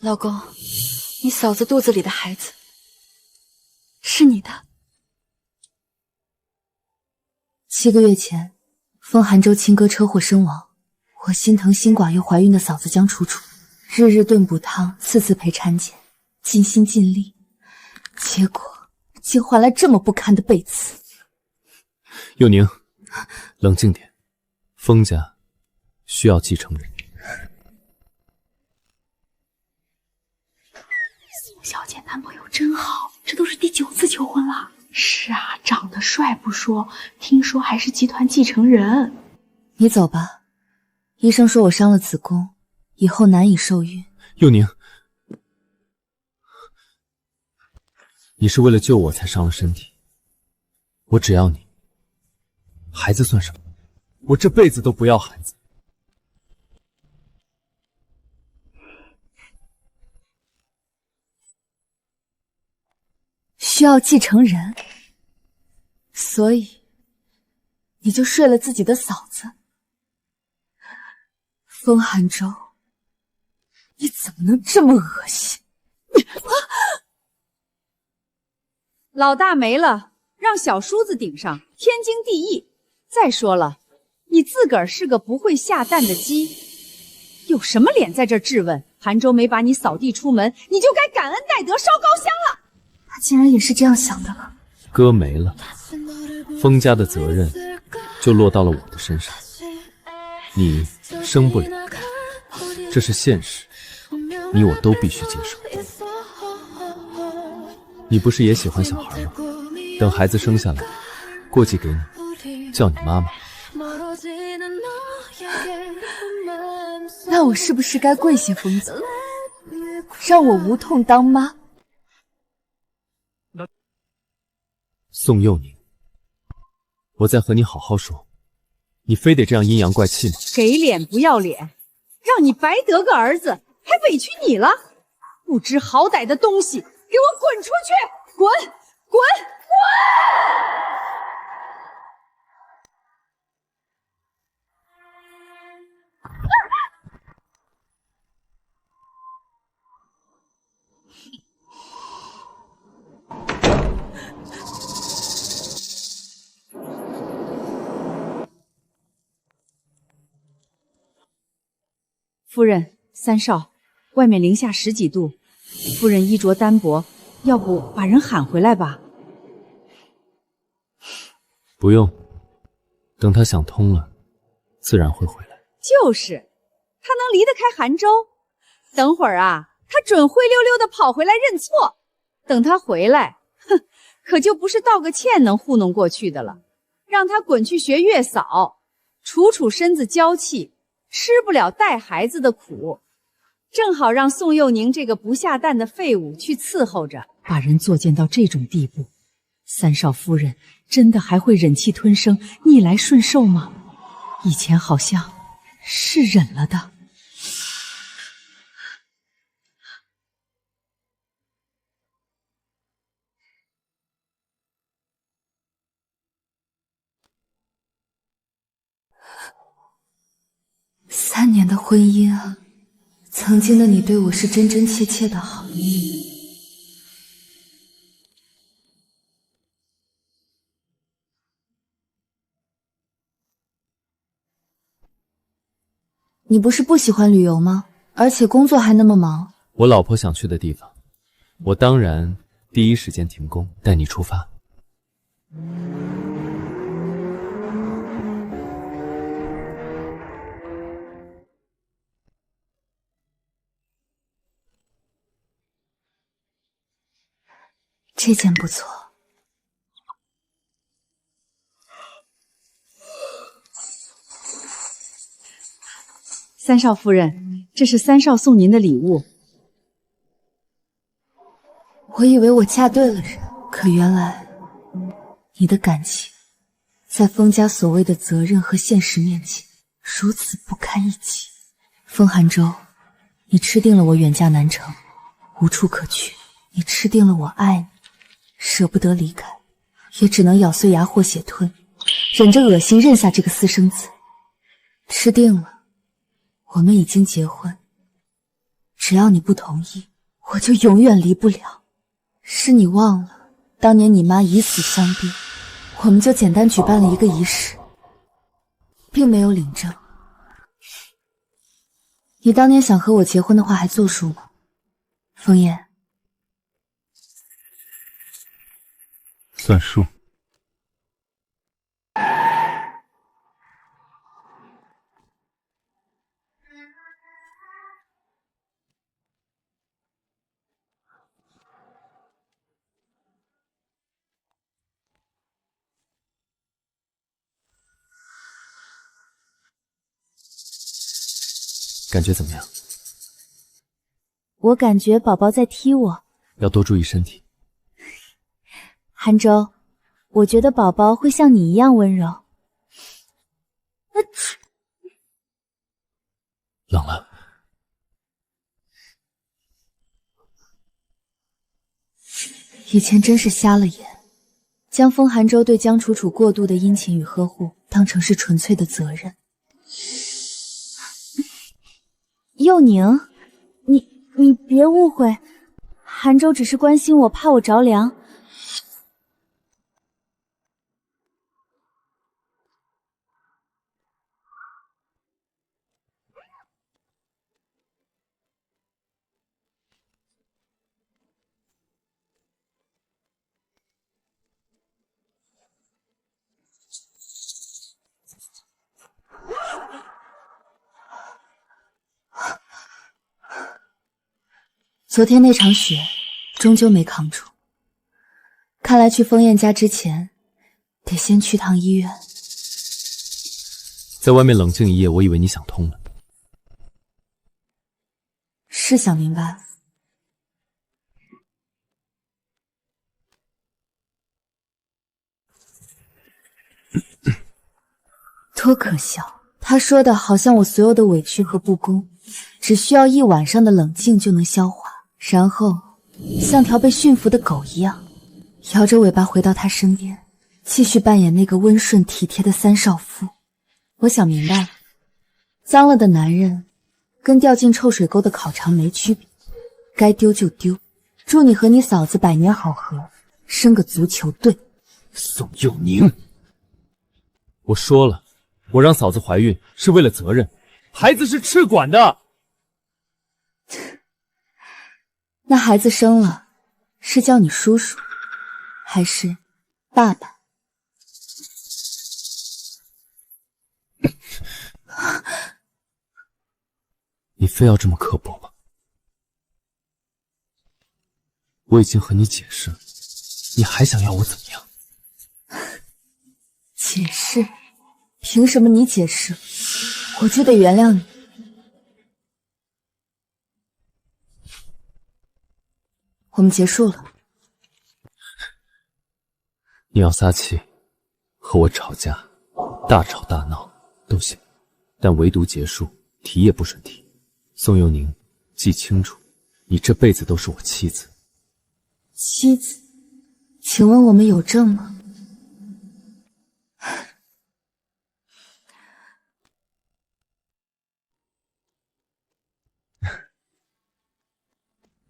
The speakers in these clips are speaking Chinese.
老公，你嫂子肚子里的孩子是你的。7个月前，风寒州亲哥车祸身亡，我心疼心寡又怀孕的嫂子江楚楚，日日炖补汤，次次陪产检，尽心尽力，结果竟换来这么不堪的背刺。佑宁，冷静点，风家需要继承人。宋小姐男朋友真好，这都是第9次求婚了。是啊，长得帅不说，听说还是集团继承人。你走吧，医生说我伤了子宫，以后难以受孕。佑宁，你是为了救我才伤了身体，我只要你，孩子算什么？我这辈子都不要孩子。需要继承人，所以你就睡了自己的嫂子。风寒州，你怎么能这么恶心？老大没了，让小叔子顶上，天经地义。再说了，你自个儿是个不会下蛋的鸡，有什么脸在这质问？寒州没把你扫地出门，你就该感恩戴德，烧高香了。他竟然也是这样想的了。哥没了，风家的责任就落到了我的身上。你生不了，这是现实，你我都必须接受。你不是也喜欢小孩吗？等孩子生下来，过继给你，叫你妈妈。那我是不是该跪谢风子，让我无痛当妈？宋佑宁，我再和你好好说，你非得这样阴阳怪气吗？给脸不要脸，让你白得个儿子，还委屈你了！不知好歹的东西，给我滚出去！滚！滚！滚！夫人，三少，外面零下10几度，夫人衣着单薄，要不把人喊回来吧？不用，等他想通了，自然会回来。就是，他能离得开寒州？等会儿啊，他准灰溜溜的跑回来认错。等他回来，哼，可就不是道个歉能糊弄过去的了。让他滚去学月嫂，楚楚身子娇气，吃不了带孩子的苦，正好让宋佑宁这个不下蛋的废物去伺候着，把人作践到这种地步。三少夫人真的还会忍气吞声、逆来顺受吗？以前好像是忍了的。3年的婚姻啊，曾经的你对我是真真切切的好。你不是不喜欢旅游吗？而且工作还那么忙。我老婆想去的地方，我当然第一时间停工，带你出发。这件不错。三少夫人，这是三少送您的礼物。我以为我嫁对了人，可原来你的感情在风家所谓的责任和现实面前如此不堪一击。风寒州，你吃定了我远嫁南城，无处可去；你吃定了我爱你，舍不得离开，也只能咬碎牙或血吞，忍着恶心认下这个私生子。吃定了，我们已经结婚，只要你不同意，我就永远离不了。是你忘了，当年你妈以死相逼，我们就简单举办了一个仪式，并没有领证。你当年想和我结婚的话还作数吗？枫叶，算数。感觉怎么样？我感觉宝宝在踢我。要多注意身体。韩舟，我觉得宝宝会像你一样温柔。冷了。以前真是瞎了眼，将风寒舟对江楚楚过度的殷勤与呵护当成是纯粹的责任。佑宁，你别误会，韩舟只是关心我，怕我着凉。昨天那场雪终究没扛住，看来去枫燕家之前得先去趟医院。在外面冷静一夜，我以为你想通了。是想明白了。多可笑，他说的好像我所有的委屈和不公只需要一晚上的冷静就能消化，然后像条被驯服的狗一样摇着尾巴回到他身边，继续扮演那个温顺体贴的三少妇。我想明白了，脏了的男人跟掉进臭水沟的烤肠没区别，该丢就丢。祝你和你嫂子百年好合，生个足球队。宋佑宁，我说了，我让嫂子怀孕是为了责任，孩子是赤管的。那孩子生了，是叫你叔叔，还是爸爸？你非要这么刻薄吗？我已经和你解释了，你还想要我怎么样？解释？凭什么你解释我就得原谅你？我们结束了。你要撒气，和我吵架，大吵大闹都行，但唯独结束，提也不准提。宋佑宁，记清楚，你这辈子都是我妻子。妻子？请问我们有证吗？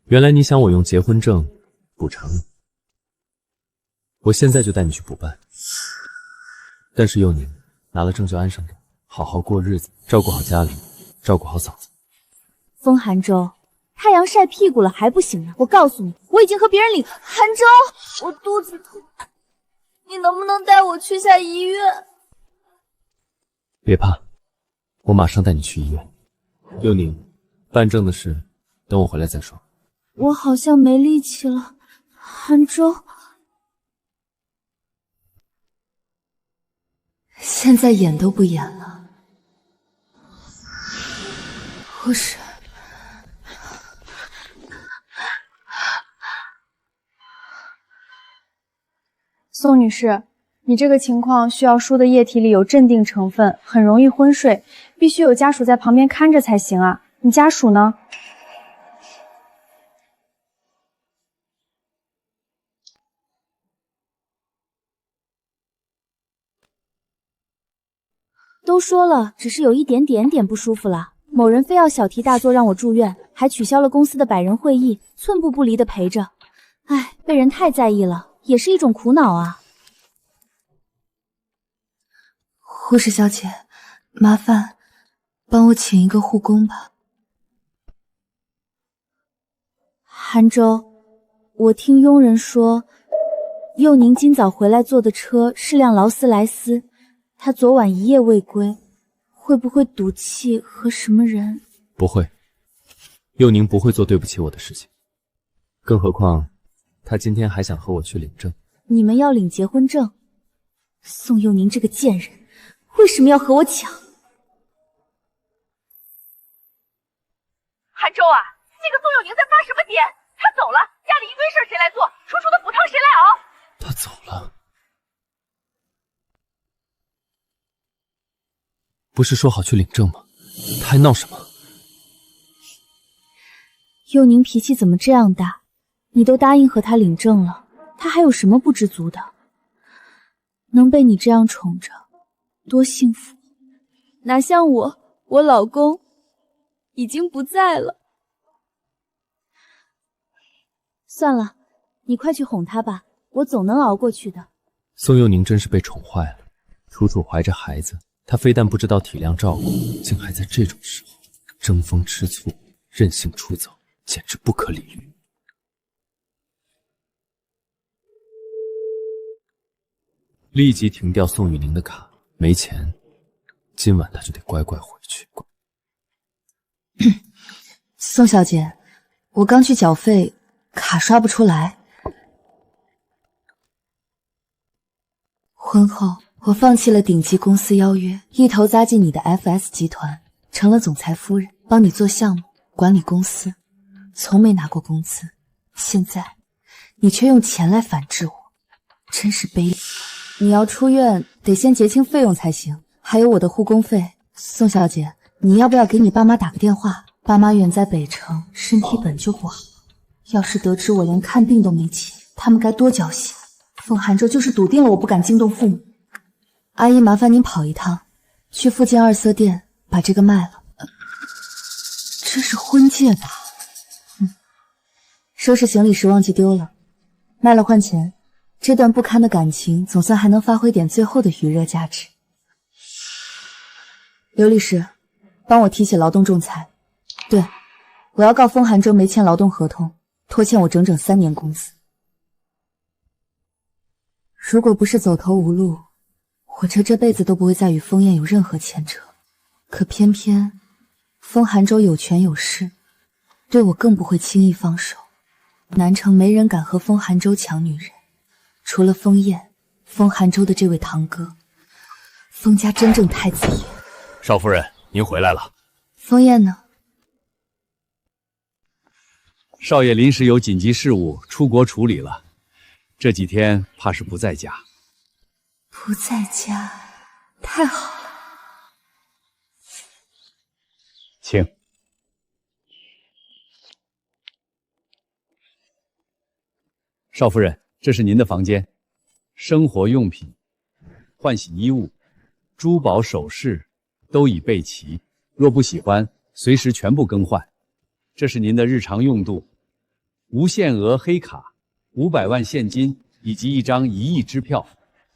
原来你想我用结婚证补偿你，我现在就带你去补办。但是佑宁，拿了证就安生点，好好过日子，照顾好家里，照顾好嫂子。风寒舟，太阳晒屁股了还不行啊！我告诉你，我已经和别人领。寒舟，我肚子痛，你能不能带我去下医院？别怕，我马上带你去医院。佑宁，办证的事等我回来再说。我好像没力气了，寒舟。现在演都不演了，护士。宋女士，你这个情况需要输的液体里有镇定成分，很容易昏睡，必须有家属在旁边看着才行啊。你家属呢？都说了，只是有一点点不舒服了。某人非要小题大做让我住院，还取消了公司的100人会议，寸步不离的陪着。唉，被人太在意了，也是一种苦恼啊。护士小姐，麻烦帮我请一个护工吧。韩舟，我听佣人说，佑宁今早回来坐的车是辆劳斯莱斯，他昨晚一夜未归，会不会赌气和什么人？不会，佑宁不会做对不起我的事情。更何况，他今天还想和我去领证。你们要领结婚证？宋佑宁这个贱人，为什么要和我抢？韩舟啊，那个宋佑宁在发什么癫？他走了，家里一堆事谁来做？楚楚的补汤谁来熬？他走了，不是说好去领证吗？他还闹什么？佑宁脾气怎么这样大？你都答应和他领证了，他还有什么不知足的？能被你这样宠着，多幸福！哪像我老公已经不在了。算了，你快去哄他吧，我总能熬过去的。宋佑宁真是被宠坏了。楚楚怀着孩子，他非但不知道体谅照顾，竟还在这种时候争风吃醋、任性出走，简直不可理喻。立即停掉宋雨宁的卡，没钱，今晚他就得乖乖回去。宋小姐，我刚去缴费，卡刷不出来。婚后，我放弃了顶级公司邀约，一头扎进你的 FS 集团，成了总裁夫人，帮你做项目，管理公司，从没拿过工资。现在，你却用钱来反制我，真是卑劣。你要出院，得先结清费用才行，还有我的护工费。宋小姐，你要不要给你爸妈打个电话？爸妈远在北城，身体本就不好，要是得知我连看病都没钱，他们该多焦心。凤寒州就是笃定了我不敢惊动父母。阿姨，麻烦您跑一趟，去附近二色店把这个卖了。这是婚戒吧？收拾行李时忘记丢了，卖了换钱。这段不堪的感情总算还能发挥点最后的余热价值。刘律师，帮我提起劳动仲裁。对，我要告风寒州没签劳动合同，拖欠我整整3年工资。如果不是走投无路，我这辈子都不会再与风燕有任何牵扯。可偏偏风寒州有权有势，对我更不会轻易放手。南城没人敢和风寒州抢女人，除了风燕，风寒州的这位堂哥，风家真正太子爷。少夫人，您回来了。风燕呢？少爷临时有紧急事务出国处理了，这几天怕是不在家。不在家，太好了。请。少夫人，这是您的房间，生活用品、换洗衣物、珠宝首饰都已备齐，若不喜欢，随时全部更换。这是您的日常用度，无限额黑卡、500万现金以及1张1亿支票，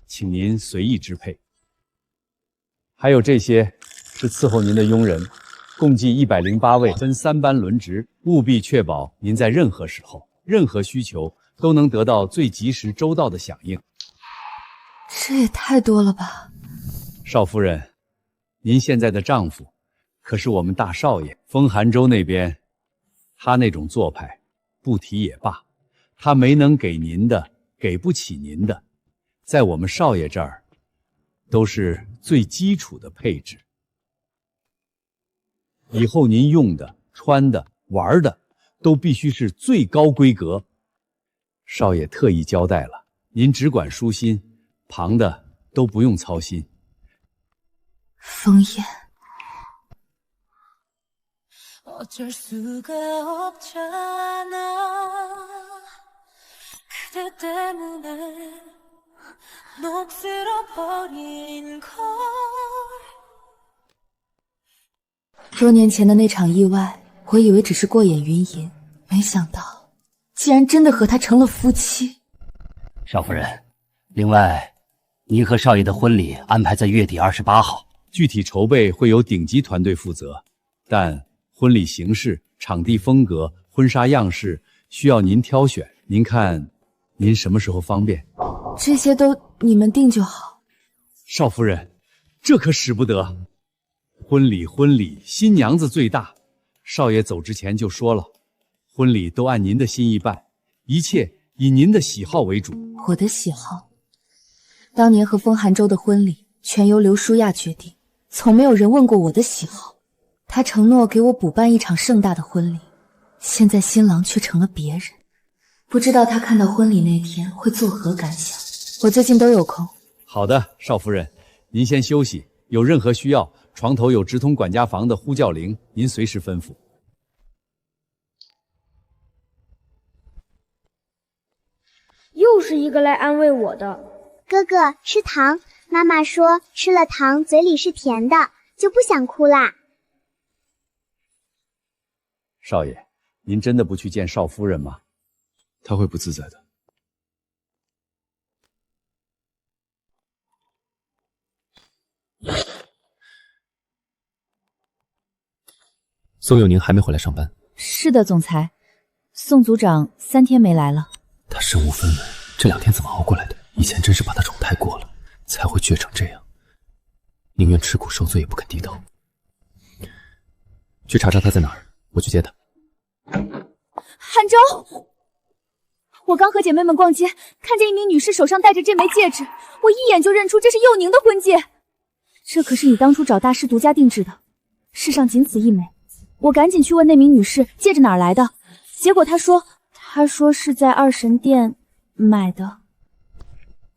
请您随意支配。还有这些是伺候您的佣人，共计108位，分3班轮值，务必确保您在任何时候、任何需求都能得到最及时周到的响应。这也太多了吧。少夫人，您现在的丈夫可是我们大少爷，风寒州那边他那种做派不提也罢，他没能给您的，给不起您的，在我们少爷这儿都是最基础的配置。以后您用的、穿的、玩的都必须是最高规格。少爷特意交代了，您只管舒心，旁的都不用操心。风燕，多年前的那场意外，我以为只是过眼云烟，没想到竟然真的和他成了夫妻。少夫人，另外，您和少爷的婚礼安排在月底28号，具体筹备会由顶级团队负责，但婚礼形式、场地风格、婚纱样式需要您挑选。您看，您什么时候方便？这些都你们定就好。少夫人，这可使不得。婚礼，新娘子最大。少爷走之前就说了，婚礼都按您的心意办，一切以您的喜好为主。我的喜好，当年和风寒舟的婚礼全由刘舒亚决定，从没有人问过我的喜好。他承诺给我补办一场盛大的婚礼，现在新郎却成了别人，不知道他看到婚礼那天会作何感想。我最近都有空。好的，少夫人，您先休息，有任何需要，床头有直通管家房的呼叫铃，您随时吩咐。又是一个来安慰我的。哥哥，吃糖，妈妈说吃了糖嘴里是甜的，就不想哭啦。少爷，您真的不去见少夫人吗？她会不自在的。宋佑宁还没回来上班。是的，总裁，宋组长3天没来了。他身无分文，这2天怎么熬过来的？以前真是把他宠太过了，才会倔成这样，宁愿吃苦受罪也不肯低头。去查查他在哪儿，我去接他。韩舟，我刚和姐妹们逛街，看见一名女士手上戴着这枚戒指，我一眼就认出这是佑宁的婚戒。这可是你当初找大师独家定制的，世上仅此一枚。我赶紧去问那名女士戒指哪儿来的，结果她说是在二神殿买的。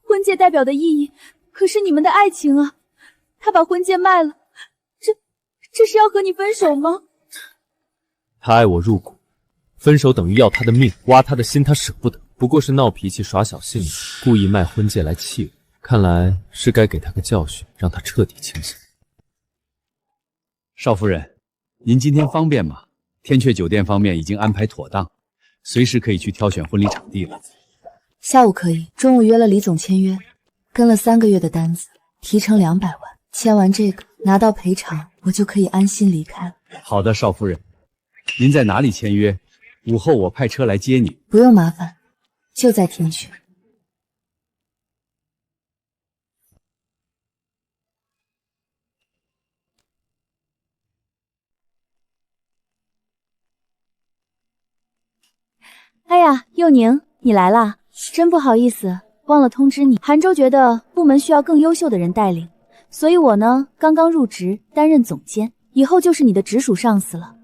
婚戒代表的意义可是你们的爱情啊，她把婚戒卖了，这是要和你分手吗？他爱我入骨，分手等于要他的命，挖他的心他舍不得，不过是闹脾气耍小性子，故意卖婚戒来气我。看来是该给他个教训，让他彻底清醒。少夫人，您今天方便吗？天阙酒店方面已经安排妥当，随时可以去挑选婚礼场地了。下午可以，中午约了李总签约，跟了3个月的单子，提成200万，签完这个拿到赔偿，我就可以安心离开了。好的，少夫人，您在哪里签约？午后我派车来接你。不用麻烦，就在天阙。哎呀，佑宁，你来啦！真不好意思，忘了通知你。韩舟觉得部门需要更优秀的人带领，所以我呢刚刚入职，担任总监，以后就是你的直属上司了。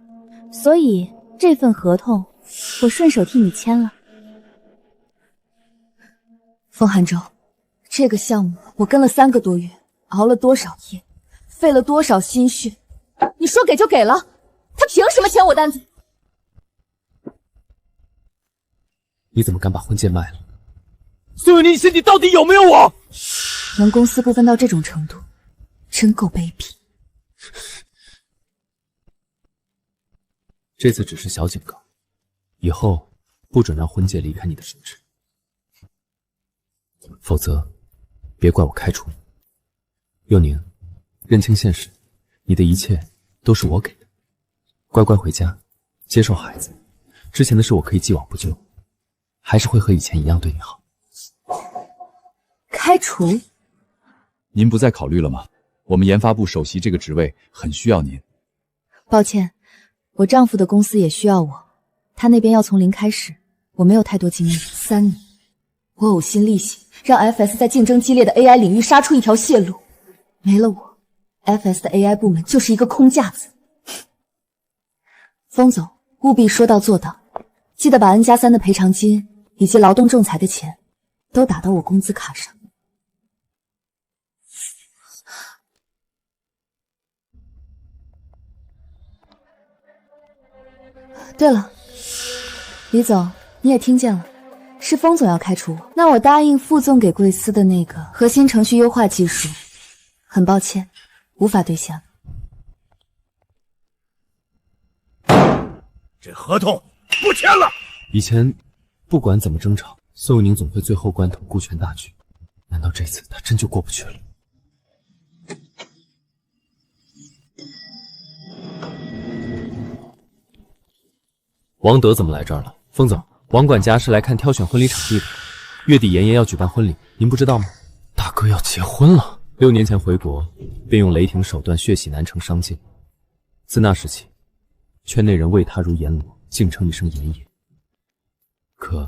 所以这份合同我顺手替你签了。风寒舟，这个项目我跟了3个多月，熬了多少夜，费了多少心血，你说给就给了，他凭什么签我单子？你怎么敢把婚戒卖了？宋佑宁，你心底到底有没有我？能公私不分到这种程度，真够卑鄙。这次只是小警告，以后不准让婚戒离开你的手指，否则别怪我开除你。佑宁，认清现实，你的一切都是我给的，乖乖回家接受孩子，之前的事我可以既往不咎，还是会和以前一样对你好。开除？您不再考虑了吗？我们研发部首席这个职位很需要您。抱歉，我丈夫的公司也需要我，他那边要从零开始，我没有太多经验。3年，我呕心沥血，让 FS 在竞争激烈的 AI 领域杀出一条血路。没了我 ，FS 的 AI 部门就是一个空架子。风总，务必说到做到，记得把 N+3的赔偿金以及劳动仲裁的钱都打到我工资卡上。对了，李总，你也听见了，是风总要开除我。那我答应副总给贵司的那个核心程序优化技术，很抱歉，无法兑现。这合同不签了。以前不管怎么争吵，宋佑宁总会最后关头顾全大局。难道这次他真就过不去了？王德怎么来这儿了？封总，王管家是来看挑选婚礼场地的。月底妍妍要举办婚礼，您不知道吗？大哥要结婚了。6年前回国，便用雷霆手段血洗南城商界。自那时起，圈内人畏他如阎罗，竟称一声阎爷。可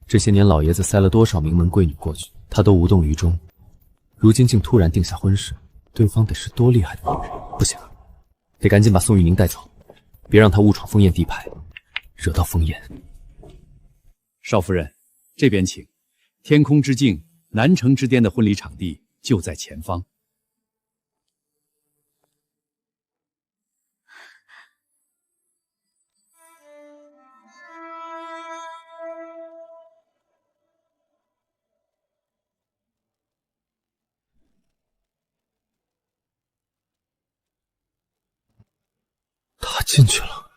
这些年，老爷子塞了多少名门贵女过去，他都无动于衷。如今竟突然定下婚事，对方得是多厉害的女人？不行，得赶紧把宋玉宁带走，别让她误闯枫艳地盘，惹到枫艳。少夫人，这边请。天空之镜、南城之巅的婚礼场地就在前方。他进去了。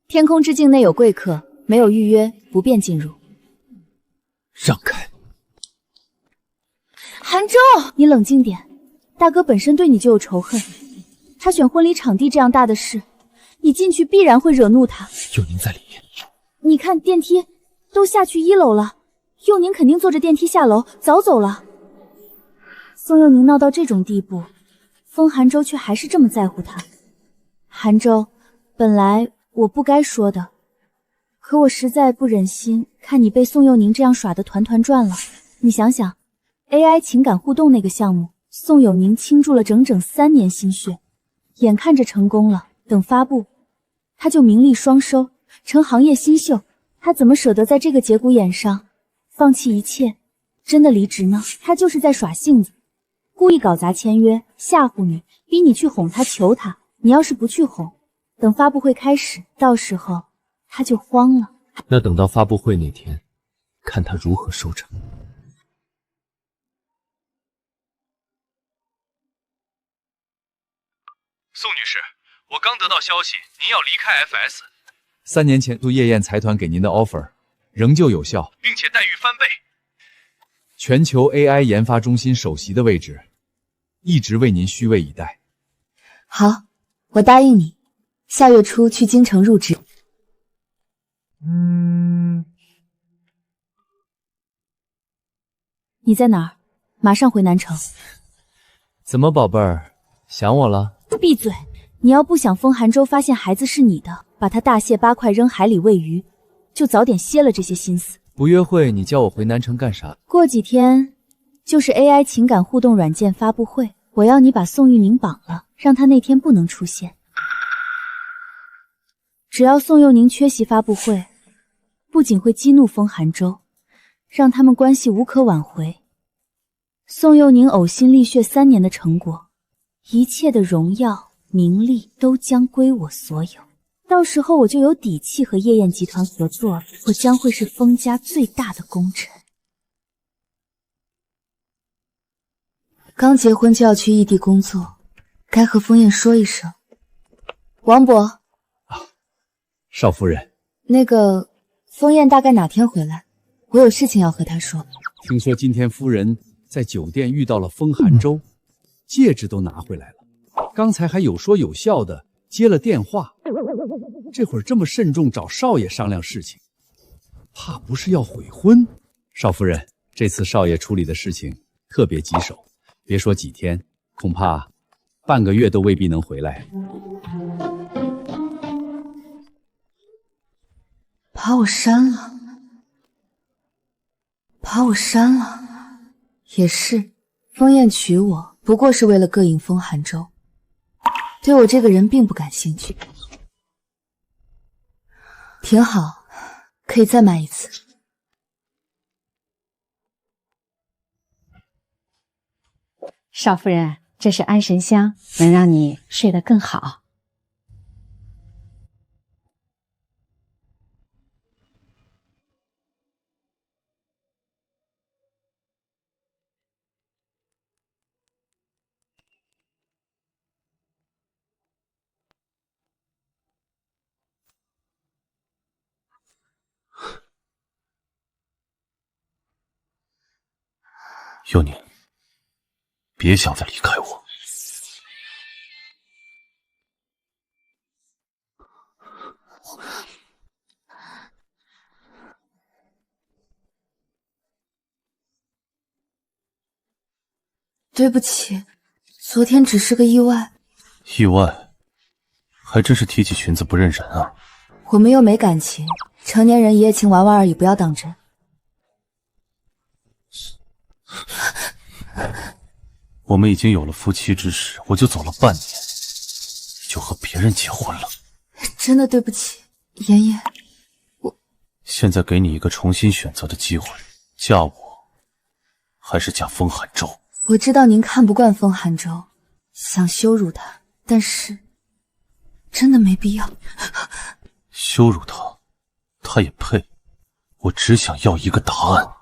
天空之境内有贵客，没有预约不便进入。让开！韩舟，你冷静点，大哥本身对你就有仇恨，他选婚礼场地这样大的事，你进去必然会惹怒他。佑宁在里面，你看电梯都下去1楼了，佑宁肯定坐着电梯下楼，早走了。宋佑宁闹到这种地步，风寒舟却还是这么在乎他。韩舟，本来我不该说的，可我实在不忍心看你被宋佑宁这样耍得团团转了。你想想 ，AI 情感互动那个项目，宋佑宁倾注了整整3年心血，眼看着成功了，等发布，他就名利双收，成行业新秀。他怎么舍得在这个节骨眼上放弃一切，真的离职呢？他就是在耍性子，故意搞砸签约，吓唬你，逼你去哄他求他。你要是不去哄，等发布会开始，到时候他就慌了。那等到发布会那天，看他如何收场。宋女士，我刚得到消息，您要离开 FS。3年前杜夜宴财团给您的 offer 仍旧有效，并且待遇翻倍。全球 AI 研发中心首席的位置，一直为您虚位以待。好，我答应你，下月初去京城入职。你在哪儿？马上回南城。怎么，宝贝儿，想我了？闭嘴！你要不想风寒舟发现孩子是你的，把他大卸8块扔海里喂鱼，就早点歇了这些心思。不约会，你叫我回南城干啥？过几天就是 AI 情感互动软件发布会，我要你把宋玉宁绑了，让他那天不能出现。只要宋佑宁缺席发布会，不仅会激怒风寒舟，让他们关系无可挽回。宋佑宁呕心沥血3年的成果，一切的荣耀名利都将归我所有。到时候我就有底气和夜宴集团合作了，我将会是风家最大的功臣。刚结婚就要去异地工作，该和枫艳说一声。王伯，少夫人，那个枫艳大概哪天回来？我有事情要和她说。听说今天夫人在酒店遇到了风寒舟，戒指都拿回来了，刚才还有说有笑的接了电话，这会儿这么慎重找少爷商量事情，怕不是要悔婚？少夫人，这次少爷处理的事情特别棘手，别说几天，恐怕半个月都未必能回来。把我删了，把我删了。也是，枫艳娶我不过是为了膈应风寒舟，对我这个人并不感兴趣。挺好，可以再买一次。少夫人，这是安神香，能让你睡得更好。幼宁，别想再离开我。对不起，昨天只是个意外。意外？还真是提起裙子不认人啊！我们又没感情，成年人一夜情玩玩而已，不要当真。我们已经有了夫妻之实，我就走了半年，就和别人结婚了。真的对不起，妍妍，现在给你一个重新选择的机会，嫁我，还是嫁风寒舟？我知道您看不惯风寒舟，想羞辱他，但是真的没必要。羞辱他，他也配？我只想要一个答案。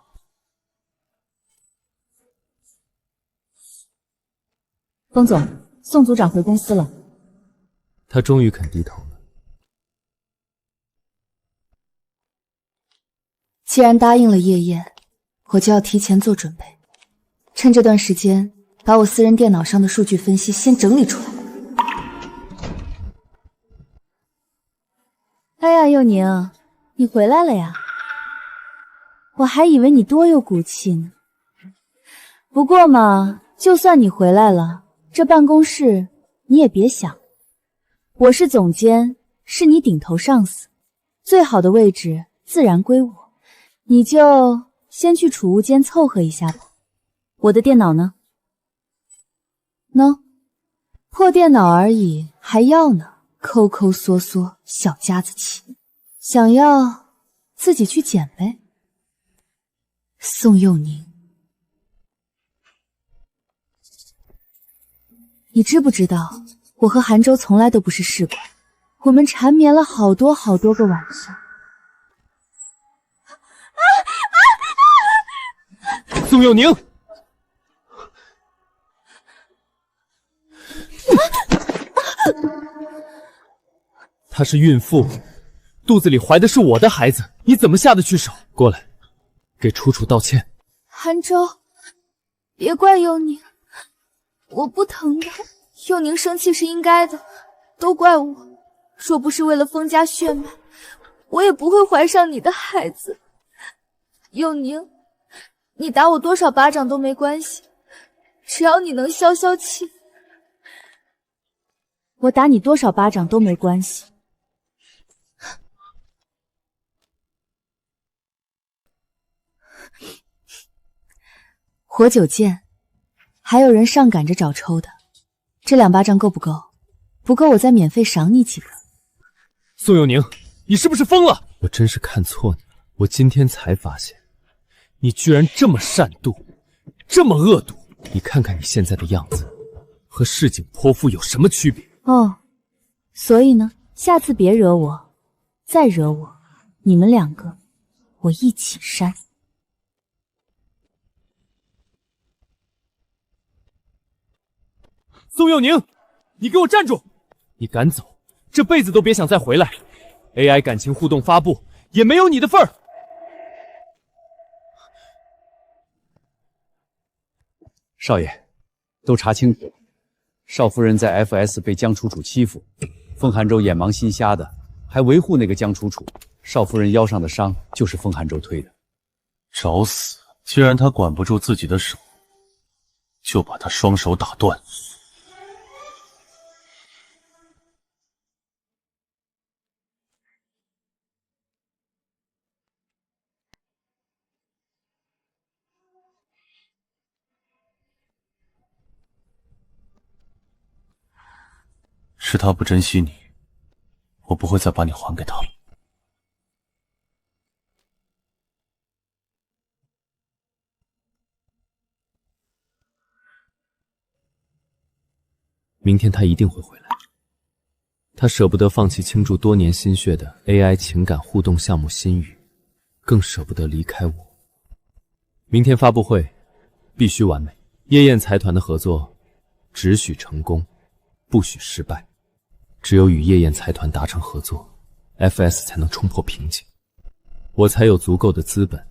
风总，宋组长回公司了。他终于肯低头了。既然答应了叶燕，我就要提前做准备，趁这段时间把我私人电脑上的数据分析先整理出来。哎呀，幼宁，你回来了呀！我还以为你多有骨气呢。不过嘛，就算你回来了，这办公室你也别想。我是总监，是你顶头上司，最好的位置自然归我。你就先去储物间凑合一下吧。我的电脑呢？喏，破电脑而已，还要呢？抠抠缩缩，小家子气，想要自己去捡呗。宋佑宁，你知不知道，我和韩舟从来都不是试管，我们缠绵了好多个晚上。宋佑宁，她是孕妇，肚子里怀的是我的孩子，你怎么下得去手？过来，给楚楚道歉。韩舟，别怪佑宁，我不疼的。佑宁生气是应该的，都怪我。若不是为了封家血脉，我也不会怀上你的孩子。佑宁，你打我多少巴掌都没关系，只要你能消消气。我打你多少巴掌都没关系。活久见，还有人上赶着找抽的，这2巴掌够不够？不够我再免费赏你几个。宋佑宁，你是不是疯了？我真是看错你了，我今天才发现，你居然这么善妒，这么恶毒。你看看你现在的样子，和市井泼妇有什么区别？哦，所以呢，下次别惹我，再惹我，你们2个，我一起删。宋佑宁，你给我站住！你敢走，这辈子都别想再回来。AI 感情互动发布也没有你的份儿。少爷，都查清楚，少夫人在 FS 被江楚楚欺负，风寒舟眼盲心瞎的，还维护那个江楚楚。少夫人腰上的伤就是风寒舟推的。找死！既然他管不住自己的手，就把他双手打断。是他不珍惜你，我不会再把你还给他了。明天他一定会回来。他舍不得放弃倾注多年心血的 AI 情感互动项目心语，更舍不得离开我。明天发布会必须完美，夜宴财团的合作只许成功，不许失败。只有与夜宴财团达成合作， FS 才能冲破瓶颈，我才有足够的资本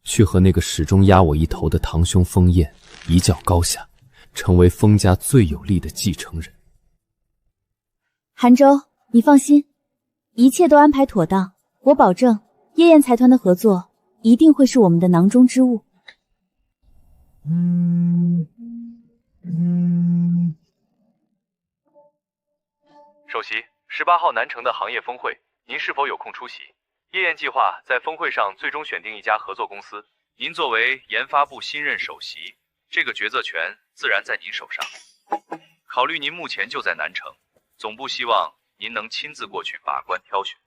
去和那个始终压我一头的堂兄封燕一较高下，成为封家最有力的继承人。韩舟，你放心，一切都安排妥当，我保证夜宴财团的合作一定会是我们的囊中之物。首席，18号南城的行业峰会，您是否有空出席？夜宴计划在峰会上最终选定一家合作公司，您作为研发部新任首席，这个决策权自然在您手上。考虑您目前就在南城，总部希望您能亲自过去把关挑选。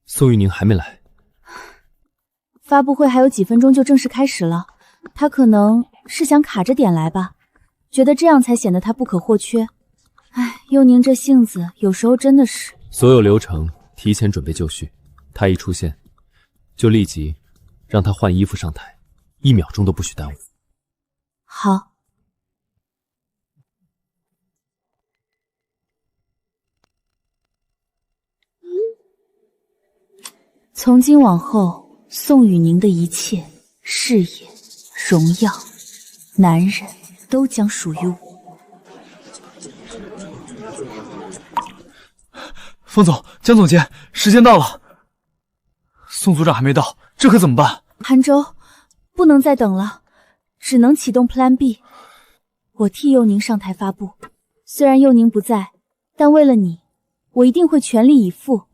宋玉宁还没来，发布会还有几分钟就正式开始了，他可能是想卡着点来吧，觉得这样才显得他不可或缺。哎，佑宁这性子有时候真的是……所有流程提前准备就绪，他一出现，就立即让他换衣服上台，1秒钟都不许耽误。好。从今往后，宋雨宁的一切事业、荣耀、男人都将属于我。封总、江总监，时间到了。宋组长还没到，这可怎么办？韩舟，不能再等了，只能启动 Plan B。我替佑宁上台发布，虽然佑宁不在，但为了你，我一定会全力以赴。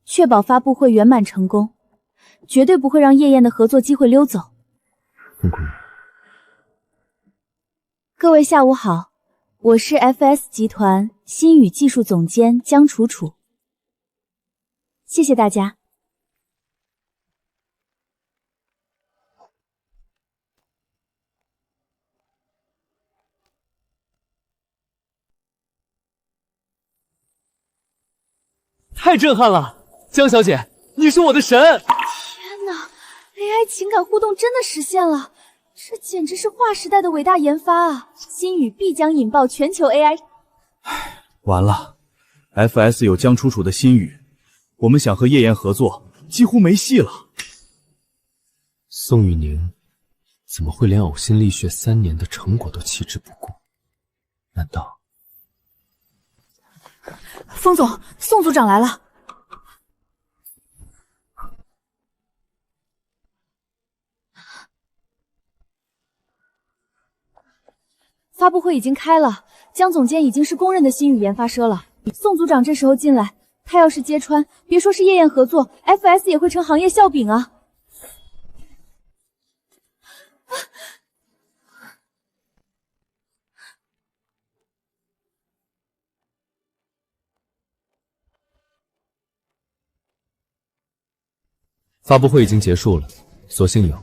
确保发布会圆满成功，绝对不会让夜宴的合作机会溜走。各位下午好，我是 FS 集团新宇技术总监江楚楚。谢谢大家。太震撼了！江小姐，你是我的神！天哪 ，AI 情感互动真的实现了，这简直是划时代的伟大研发啊！新宇必将引爆全球 AI。完了 ，FS 有江楚楚的新宇，我们想和夜宴合作，几乎没戏了。宋雨宁怎么会连呕心沥血3年的成果都弃之不顾？难道……封总，宋组长来了。发布会已经开了，江总监已经是公认的新宇研发商了。宋组长这时候进来，他要是揭穿，别说是夜宴合作 ，FS 也会成行业笑柄啊！发布会已经结束了，所幸有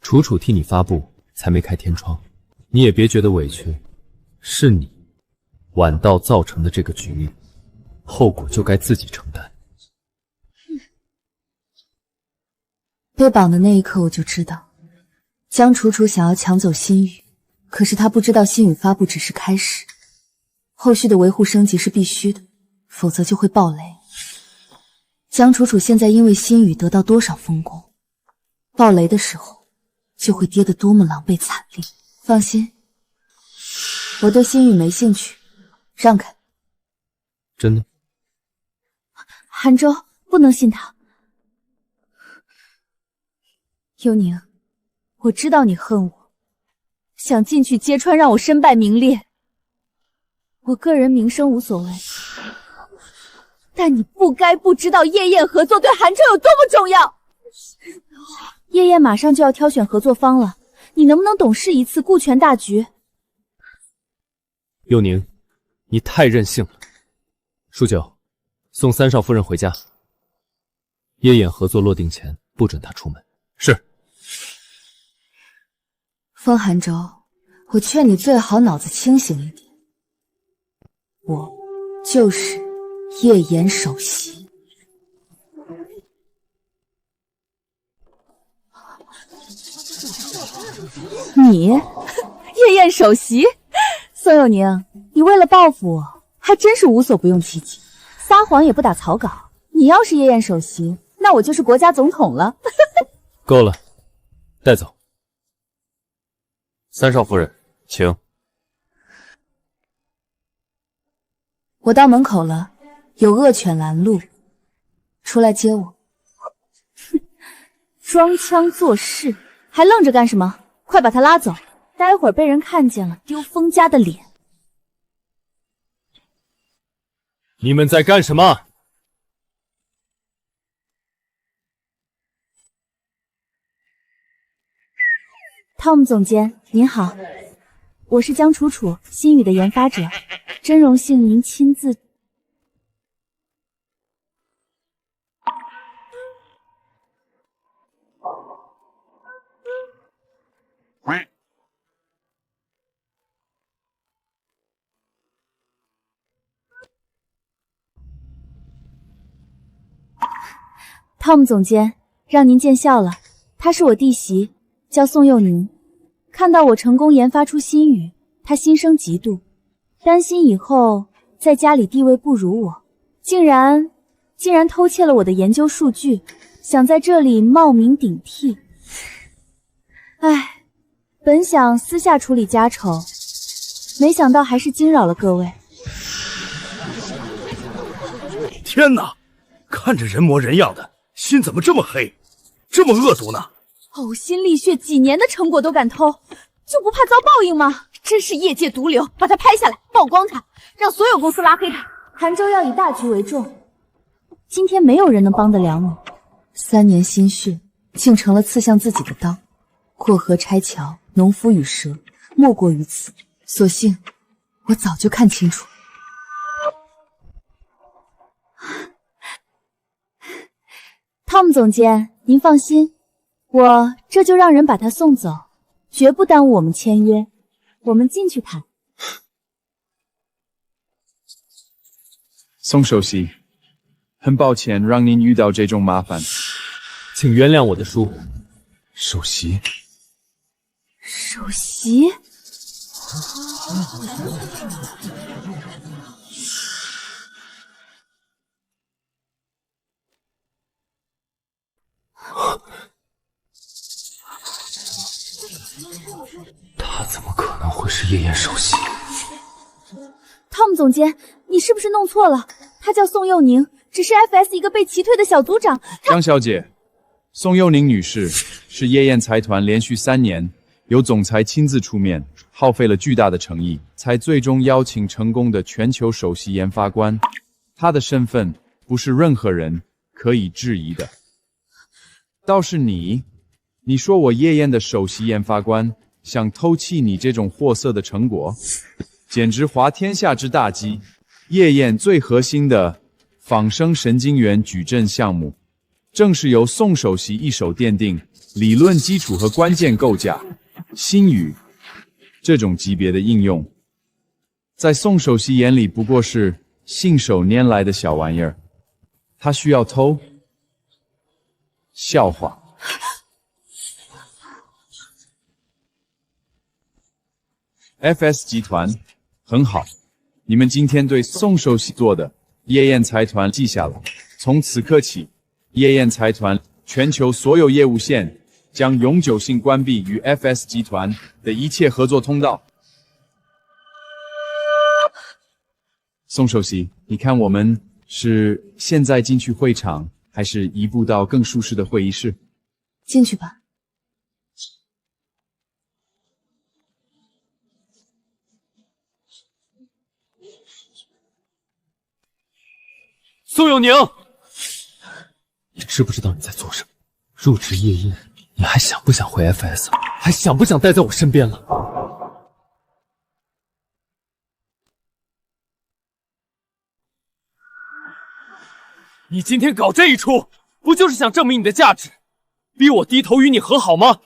楚楚替你发布，才没开天窗。你也别觉得委屈，是你晚到造成的这个局面，后果就该自己承担。被绑的那一刻我就知道，江楚楚想要抢走新宇，可是他不知道新宇发布只是开始，后续的维护升级是必须的，否则就会爆雷。江楚楚现在因为新宇得到多少丰功，爆雷的时候就会跌得多么狼狈惨烈。放心，我对新宇没兴趣，让开。真的？韩舟，不能信他。幽宁，我知道你恨我，想进去揭穿让我身败名裂。我个人名声无所谓，但你不该不知道夜宴合作对韩舟有多么重要。夜宴马上就要挑选合作方了，你能不能懂事一次，顾全大局？佑宁，你太任性了。舒九，送3少夫人回家。夜宴合作落定前，不准她出门。是。风寒舟，我劝你最好脑子清醒一点。我就是夜宴首席。你夜宴首席，宋佑宁，你为了报复我，还真是无所不用其极，撒谎也不打草稿。你要是夜宴首席，那我就是国家总统了。够了，带走。三少夫人，请。我到门口了，有恶犬拦路，出来接我。装腔作势，还愣着干什么？快把他拉走，待会儿被人看见了，丢封家的脸。你们在干什么？汤姆总监，您好，我是江楚楚，新语的研发者，真荣幸您亲自。汤姆总监，让您见笑了，她是我弟媳，叫宋佑宁。看到我成功研发出新语，她心生嫉妒，担心以后在家里地位不如我，竟然偷窃了我的研究数据，想在这里冒名顶替。唉，本想私下处理家丑，没想到还是惊扰了各位。天哪，看着人模人样的，心怎么这么黑，这么恶毒呢？呕心沥血几年的成果都敢偷，就不怕遭报应吗？真是业界毒瘤，把他拍下来，曝光他，让所有公司拉黑他。杭州要以大局为重，今天没有人能帮得了你。3年心血，竟成了刺向自己的刀。过河拆桥，农夫与蛇，莫过于此。所幸我早就看清楚。汤姆总监，您放心，我这就让人把他送走，绝不耽误我们签约。我们进去谈。宋首席，很抱歉让您遇到这种麻烦，请原谅我的疏忽。首席，首席，他怎么可能会是夜宴首席？汤姆总监，你是不是弄错了？他叫宋佑宁，只是 FS 一个被辞退的小组长。江小姐，宋佑宁女士是夜宴财团连续3年由总裁亲自出面，耗费了巨大的诚意，才最终邀请成功的全球首席研发官。她的身份不是任何人可以质疑的。倒是你说我夜宴的首席研发官想偷弃你这种货色的成果，简直滑天下之大稽。夜宴最核心的仿生神经元矩阵项目，正是由宋首席一手奠定理论基础和关键构架。新语这种级别的应用，在宋首席眼里不过是信手拈来的小玩意儿，他需要偷？笑话。FS 集团很好，你们今天对宋首席做的夜宴财团记下了。从此刻起，夜宴财团全球所有业务线将永久性关闭与 FS 集团的一切合作通道。宋首席，你看我们是现在进去会场，还是移步到更舒适的会议室？进去吧。宋佑宁，你知不知道你在做什么？入职夜宴，你还想不想回 FS？ 还想不想待在我身边了？你今天搞这一出，不就是想证明你的价值，逼我低头与你和好吗？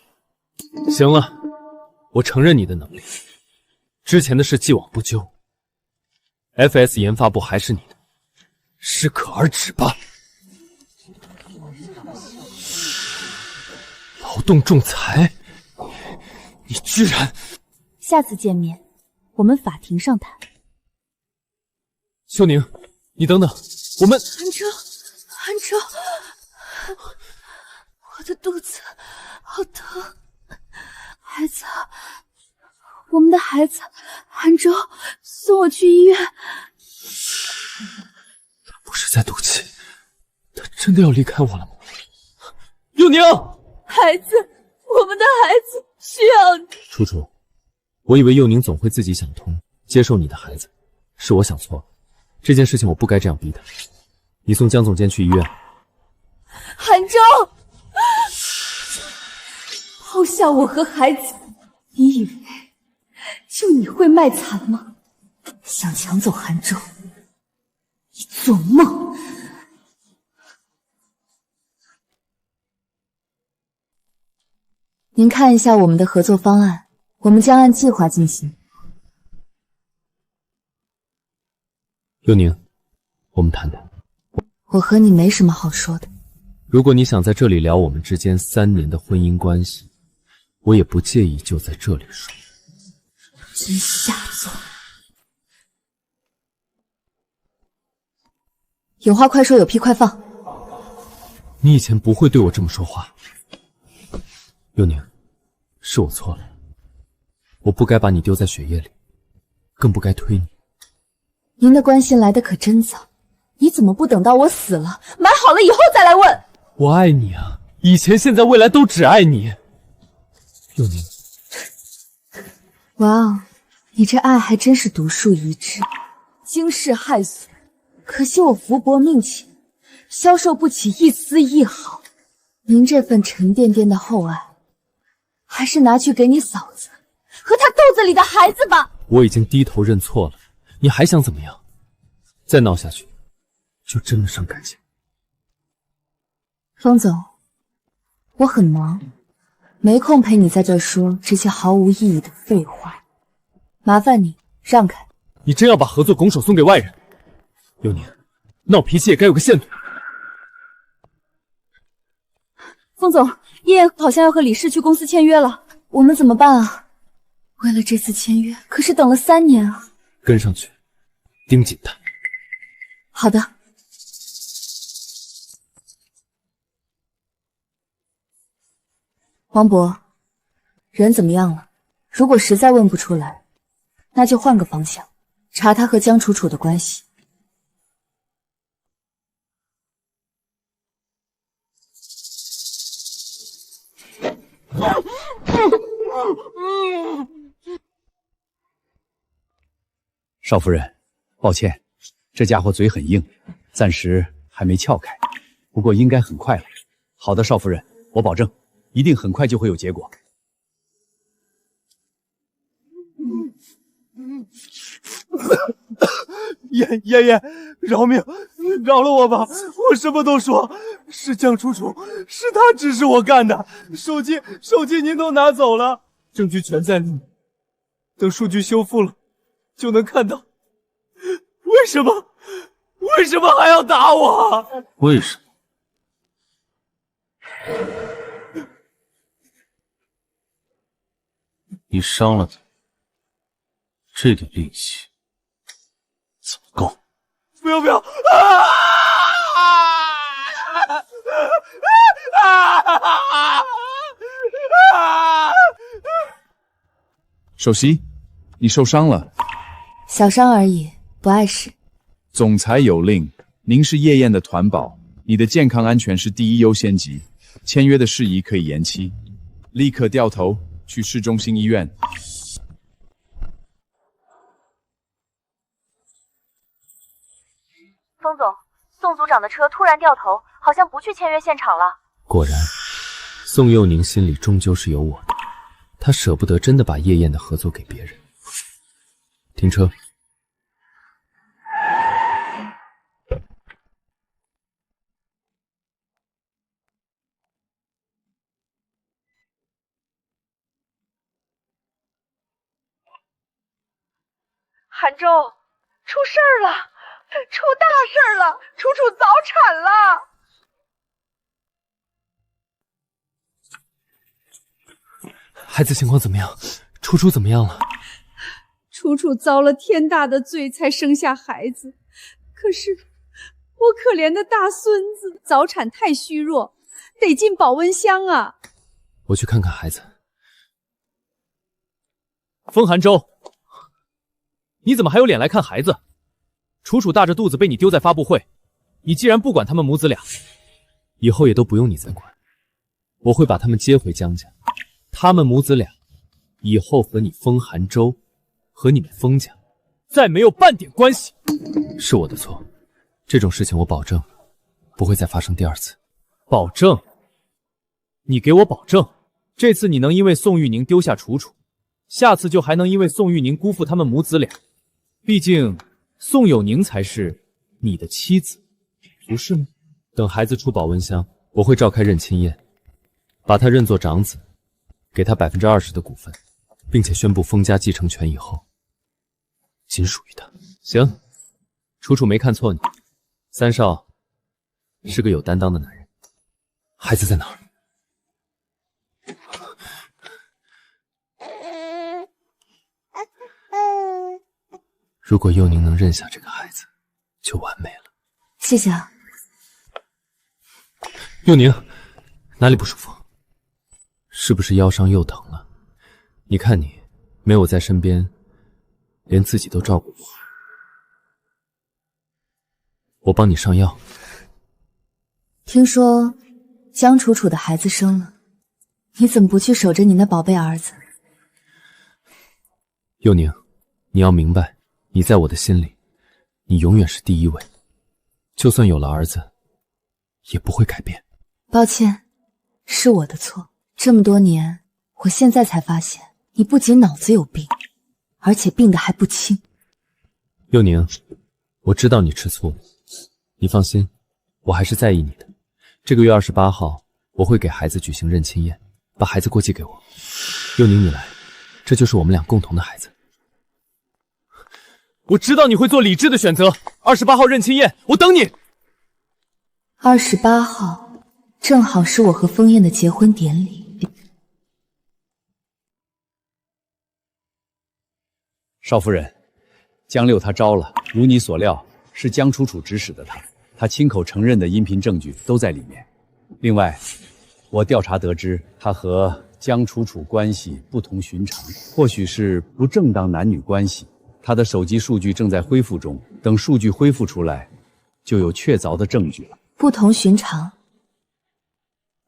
行了，我承认你的能力，之前的事既往不咎。FS 研发部还是你的，适可而止吧。劳动仲裁，你居然……下次见面，我们法庭上谈。秀宁，你等等，我们……韩州，我的肚子好疼，孩子，我们的孩子，韩州，送我去医院。他不是在赌气，他真的要离开我了吗？幼宁，孩子，我们的孩子需要你。楚楚，我以为幼宁总会自己想通，接受你的孩子，是我想错了。这件事情我不该这样逼他。你送江总监去医院。韩州，抛下我和孩子，你以为就你会卖惨吗？想抢走韩州，你做梦！您看一下我们的合作方案，我们将按计划进行。幼宁，我们谈谈。我和你没什么好说的。如果你想在这里聊我们之间3年的婚姻关系，我也不介意就在这里说。真下作！有话快说，有屁快放。你以前不会对我这么说话。幼宁，是我错了，我不该把你丢在血液里，更不该推你。您的关心来得可真早，你怎么不等到我死了，埋好了以后再来问？我爱你啊，以前、现在、未来都只爱你。幼宁，哇哦，你这爱还真是独树一帜，惊世骇俗。可惜我福薄命浅，消受不起一丝一毫。您这份沉甸甸的厚爱，还是拿去给你嫂子和她肚子里的孩子吧。我已经低头认错了，你还想怎么样？再闹下去，就真的伤感情。方总，我很忙，没空陪你在这说这些毫无意义的废话。麻烦你让开。你真要把合作拱手送给外人？幼宁，闹脾气也该有个限度。方总，叶燕好像要和李氏去公司签约了，我们怎么办啊？为了这次签约，可是等了3年啊！跟上去，盯紧他。好的。王博，人怎么样了？如果实在问不出来，那就换个方向，查他和江楚楚的关系。少夫人，抱歉，这家伙嘴很硬，暂时还没撬开，不过应该很快了。好的，少夫人，我保证，一定很快就会有结果。爷爷，饶命，饶了我吧！我什么都说，是江楚楚，是他指使我干的。手机您都拿走了，证据全在里面。等数据修复了，就能看到。为什么还要打我？为什么？你伤了他，这点力气怎么够？不要！首席，你受伤了。小伤而已，不碍事。总裁有令，您是叶燕的团保，你的健康安全是第一优先级。签约的事宜可以延期，立刻掉头去市中心医院。风总，宋组长的车突然掉头，好像不去签约现场了。果然，宋佑宁心里终究是有我的，他舍不得真的把叶燕的合作给别人。停车。韩州，出事儿了！出大事了，楚楚早产了。孩子情况怎么样？楚楚怎么样了？楚楚遭了天大的罪才生下孩子，可是我可怜的大孙子早产太虚弱，得进保温箱啊。我去看看孩子。风寒舟，你怎么还有脸来看孩子？楚楚大着肚子被你丢在发布会，你既然不管他们母子俩，以后也都不用你再管，我会把他们接回江家。他们母子俩以后和你风寒舟和你们风家再没有半点关系。是我的错，这种事情我保证不会再发生第二次。保证？你给我保证，这次你能因为宋玉宁丢下楚楚，下次就还能因为宋玉宁辜负他们母子俩。毕竟宋有宁才是你的妻子，不是吗？等孩子出保温箱，我会召开认亲宴，把他认作长子，给他20%的股份，并且宣布封家继承权以后仅属于他。行，楚楚没看错你，三少是个有担当的男人。孩子在哪儿？如果幼宁能认下这个孩子，就完美了。谢谢啊。幼宁，哪里不舒服？是不是腰伤又疼了？你看你，没有我在身边，连自己都照顾不好。我帮你上药。听说江楚楚的孩子生了，你怎么不去守着你那宝贝儿子？幼宁，你要明白，你在我的心里，你永远是第一位。就算有了儿子，也不会改变。抱歉，是我的错。这么多年，我现在才发现，你不仅脑子有病，而且病得还不轻。幼宁，我知道你吃醋了，你放心，我还是在意你的。这个月28号，我会给孩子举行认亲宴，把孩子过继给我。幼宁，你来，这就是我们俩共同的孩子。我知道你会做理智的选择。28号认亲宴，我等你。28号正好是我和风燕的结婚典礼。少夫人，江六他招了，如你所料，是江楚楚指使的他，他亲口承认的音频证据都在里面。另外，我调查得知，他和江楚楚关系不同寻常，或许是不正当男女关系。他的手机数据正在恢复中，等数据恢复出来，就有确凿的证据了。不同寻常，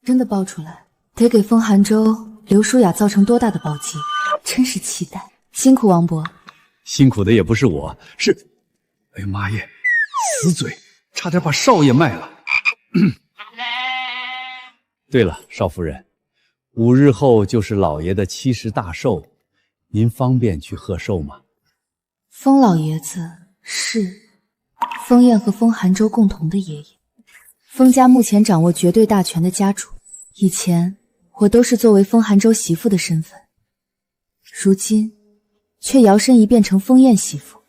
真的爆出来，得给风寒舟、刘舒雅造成多大的暴击？真是期待，辛苦王伯。辛苦的也不是我，是……哎呀妈耶，死嘴，差点把少爷卖了。对了，少夫人，5日后就是老爷的70大寿，您方便去贺寿吗？风老爷子是风燕和风寒舟共同的爷爷，风家目前掌握绝对大权的家主。以前我都是作为风寒舟媳妇的身份，如今却摇身一变成风燕媳妇，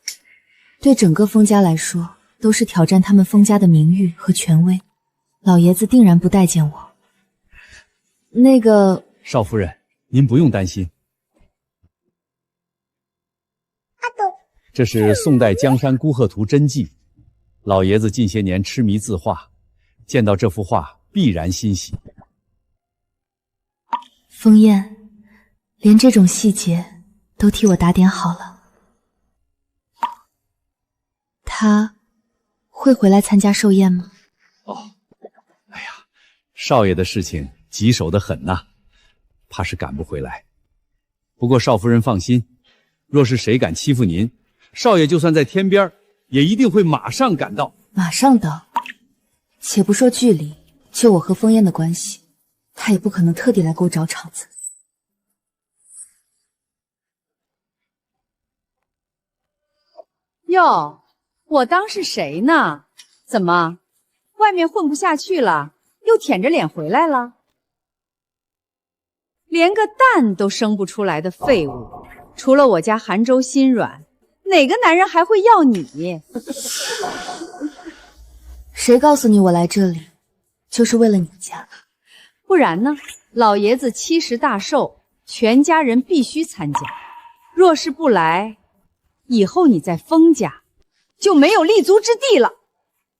对整个风家来说都是挑战他们风家的名誉和权威。老爷子定然不待见我。那个少夫人，您不用担心。这是宋代江山孤鹤图真迹，老爷子近些年痴迷字画，见到这幅画必然欣喜。风燕，连这种细节都替我打点好了。他会回来参加寿宴吗？哦，哎呀，少爷的事情棘手得很呐，怕是赶不回来。不过少夫人放心，若是谁敢欺负您，少爷就算在天边，也一定会马上赶到。马上到？且不说距离，就我和风燕的关系，他也不可能特地来给我找场子。哟，我当是谁呢？怎么，外面混不下去了，又舔着脸回来了？连个蛋都生不出来的废物，除了我家寒州心软，哪个男人还会要你？谁告诉你我来这里就是为了你家？不然呢？老爷子70大寿，全家人必须参加。若是不来，以后你在封家就没有立足之地了。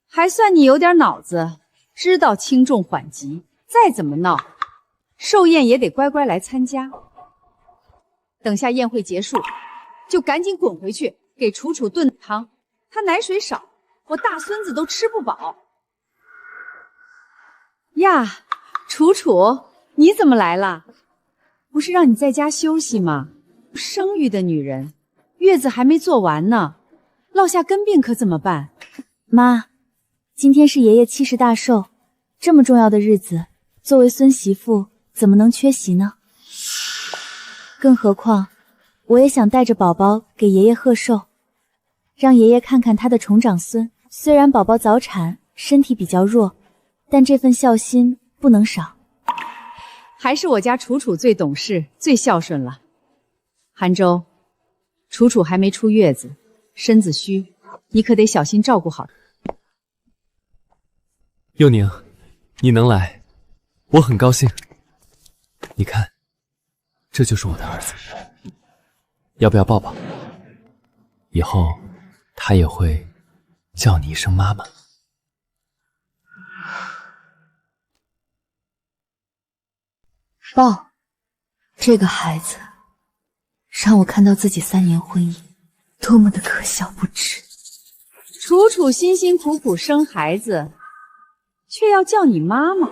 还算你有点脑子，知道轻重缓急。再怎么闹，寿宴也得乖乖来参加。等下宴会结束，就赶紧滚回去给楚楚炖汤。他奶水少，我大孙子都吃不饱。呀，楚楚，你怎么来了？不是让你在家休息吗？生育的女人，月子还没做完呢，落下根病可怎么办？妈，今天是爷爷70大寿，这么重要的日子，作为孙媳妇怎么能缺席呢？更何况，我也想带着宝宝给爷爷贺寿，让爷爷看看他的重长孙。虽然宝宝早产，身体比较弱，但这份孝心不能少。还是我家楚楚最懂事，最孝顺了。韩舟，楚楚还没出月子，身子虚，你可得小心照顾好。佑宁，你能来，我很高兴。你看，这就是我的儿子，要不要抱抱？以后他也会叫你一声妈妈。抱，这个孩子让我看到自己3年婚姻多么的可笑不值。楚楚辛辛苦苦生孩子，却要叫你妈妈，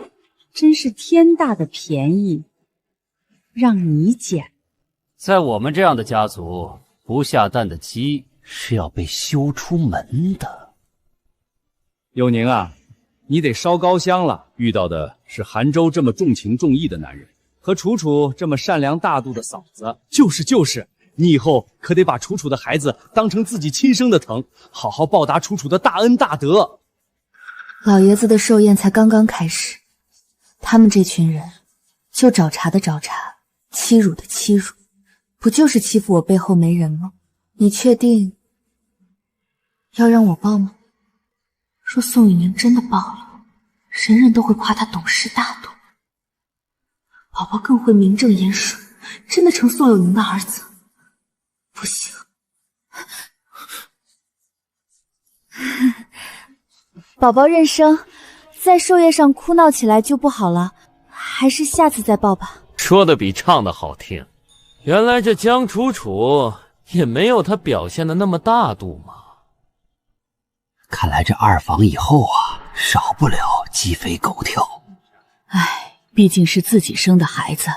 真是天大的便宜，让你捡。在我们这样的家族，不下蛋的鸡是要被休出门的。佑宁啊，你得烧高香了。遇到的是韩舟这么重情重义的男人，和楚楚这么善良大度的嫂子。就是，你以后可得把楚楚的孩子当成自己亲生的疼，好好报答楚楚的大恩大德。老爷子的寿宴才刚刚开始，他们这群人就找茬的找茬，欺辱的欺辱，不就是欺负我背后没人吗？你确定要让我抱吗？若宋雨宁真的抱了，人人都会夸他懂事大度，宝宝更会名正言顺，真的成宋有宁的儿子。不行，宝宝认生，在寿宴上哭闹起来就不好了，还是下次再抱吧。说的比唱的好听。原来这江楚楚也没有他表现的那么大度嘛。看来这二房以后啊，少不了鸡飞狗跳。唉，毕竟是自己生的孩子，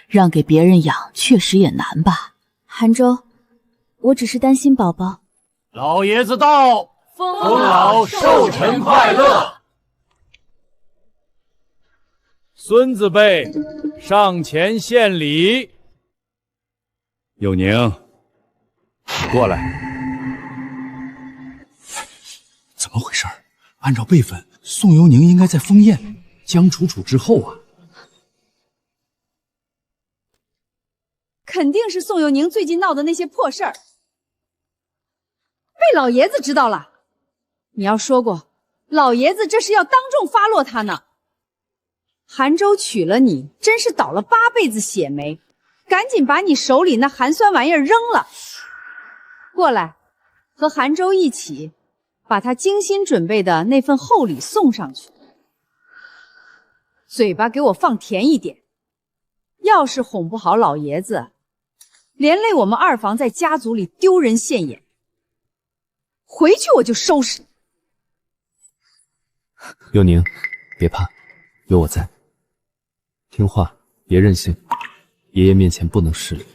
让给别人养确实也难吧。韩舟，我只是担心宝宝。老爷子到，封老寿辰快乐。孙子辈，上前献礼。佑宁，你过来。怎么回事？按照辈分，宋尤宁应该在封宴江楚楚之后啊。肯定是宋有宁最近闹的那些破事儿，被老爷子知道了。你要说过，老爷子这是要当众发落他呢。韩舟娶了你，真是倒了8辈子血霉，赶紧把你手里那寒酸玩意儿扔了。过来，和韩舟一起把他精心准备的那份厚礼送上去。嘴巴给我放甜一点，要是哄不好老爷子，连累我们二房在家族里丢人现眼，回去我就收拾你。佑宁，别怕，有我在。听话，别任性，爷爷面前不能失礼。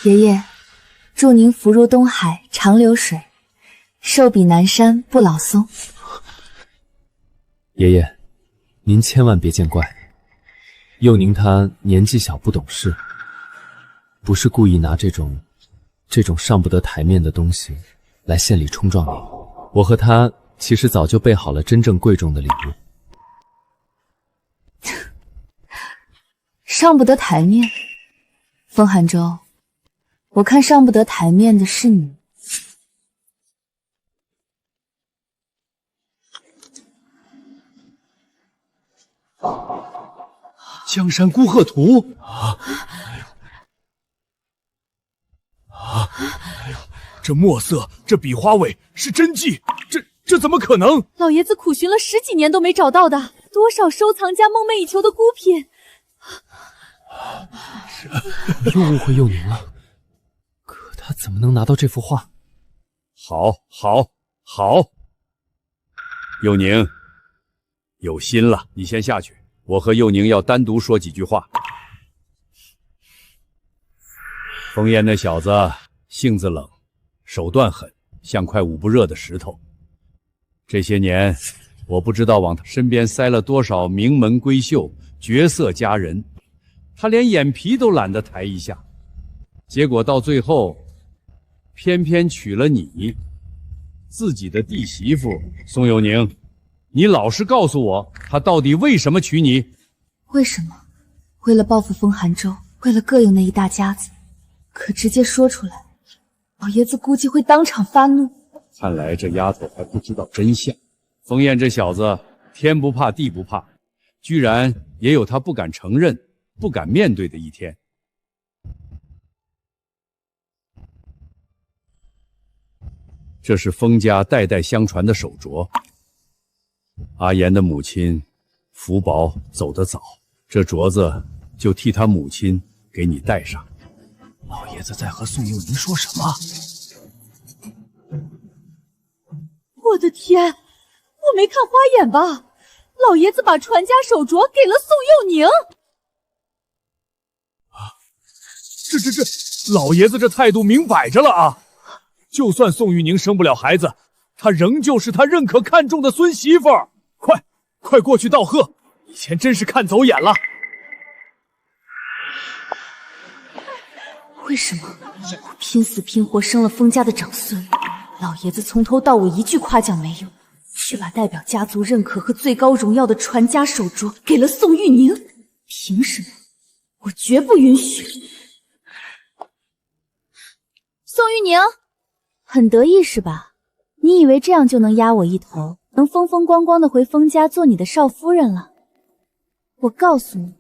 爷爷，祝您福如东海长流水，寿比南山不老松。爷爷，您千万别见怪，佑宁他年纪小不懂事，不是故意拿这种上不得台面的东西来献礼冲撞你。我和他其实早就备好了真正贵重的礼物。上不得台面。风寒舟，我看上不得台面的是你。江山孤鹤图这墨色，这笔花尾是真迹，这怎么可能？老爷子苦寻了10几年都没找到的，多少收藏家梦寐以求的孤品。又误会幼宁了，可他怎么能拿到这幅画？好，幼宁，有心了，你先下去，我和幼宁要单独说几句话。风燕那小子性子冷，手段狠，像块捂不热的石头。这些年，我不知道往他身边塞了多少名门闺秀、绝色佳人，他连眼皮都懒得抬一下，结果到最后，偏偏娶了你，自己的弟媳妇。宋有宁，你老实告诉我，他到底为什么娶你？为什么？为了报复风寒舟，为了膈应那一大家子。可直接说出来，老爷子估计会当场发怒。看来这丫头还不知道真相。风燕这小子天不怕地不怕，居然也有他不敢承认、不敢面对的一天。这是风家代代相传的手镯，阿言的母亲福宝走得早，这镯子就替他母亲给你戴上。老爷子在和宋幼宁说什么？我的天，我没看花眼吧？老爷子把传家手镯给了宋幼宁。这，老爷子这态度明摆着了啊！就算宋玉宁生不了孩子，她仍旧是他认可看重的孙媳妇儿。快过去道贺！以前真是看走眼了。为什么我拼死拼活生了风家的长孙，老爷子从头到尾一句夸奖没有，却把代表家族认可和最高荣耀的传家手镯给了宋玉宁？凭什么？我绝不允许！宋玉宁，很得意是吧？你以为这样就能压我一头，能风风光光的回封家做你的少夫人了？我告诉你，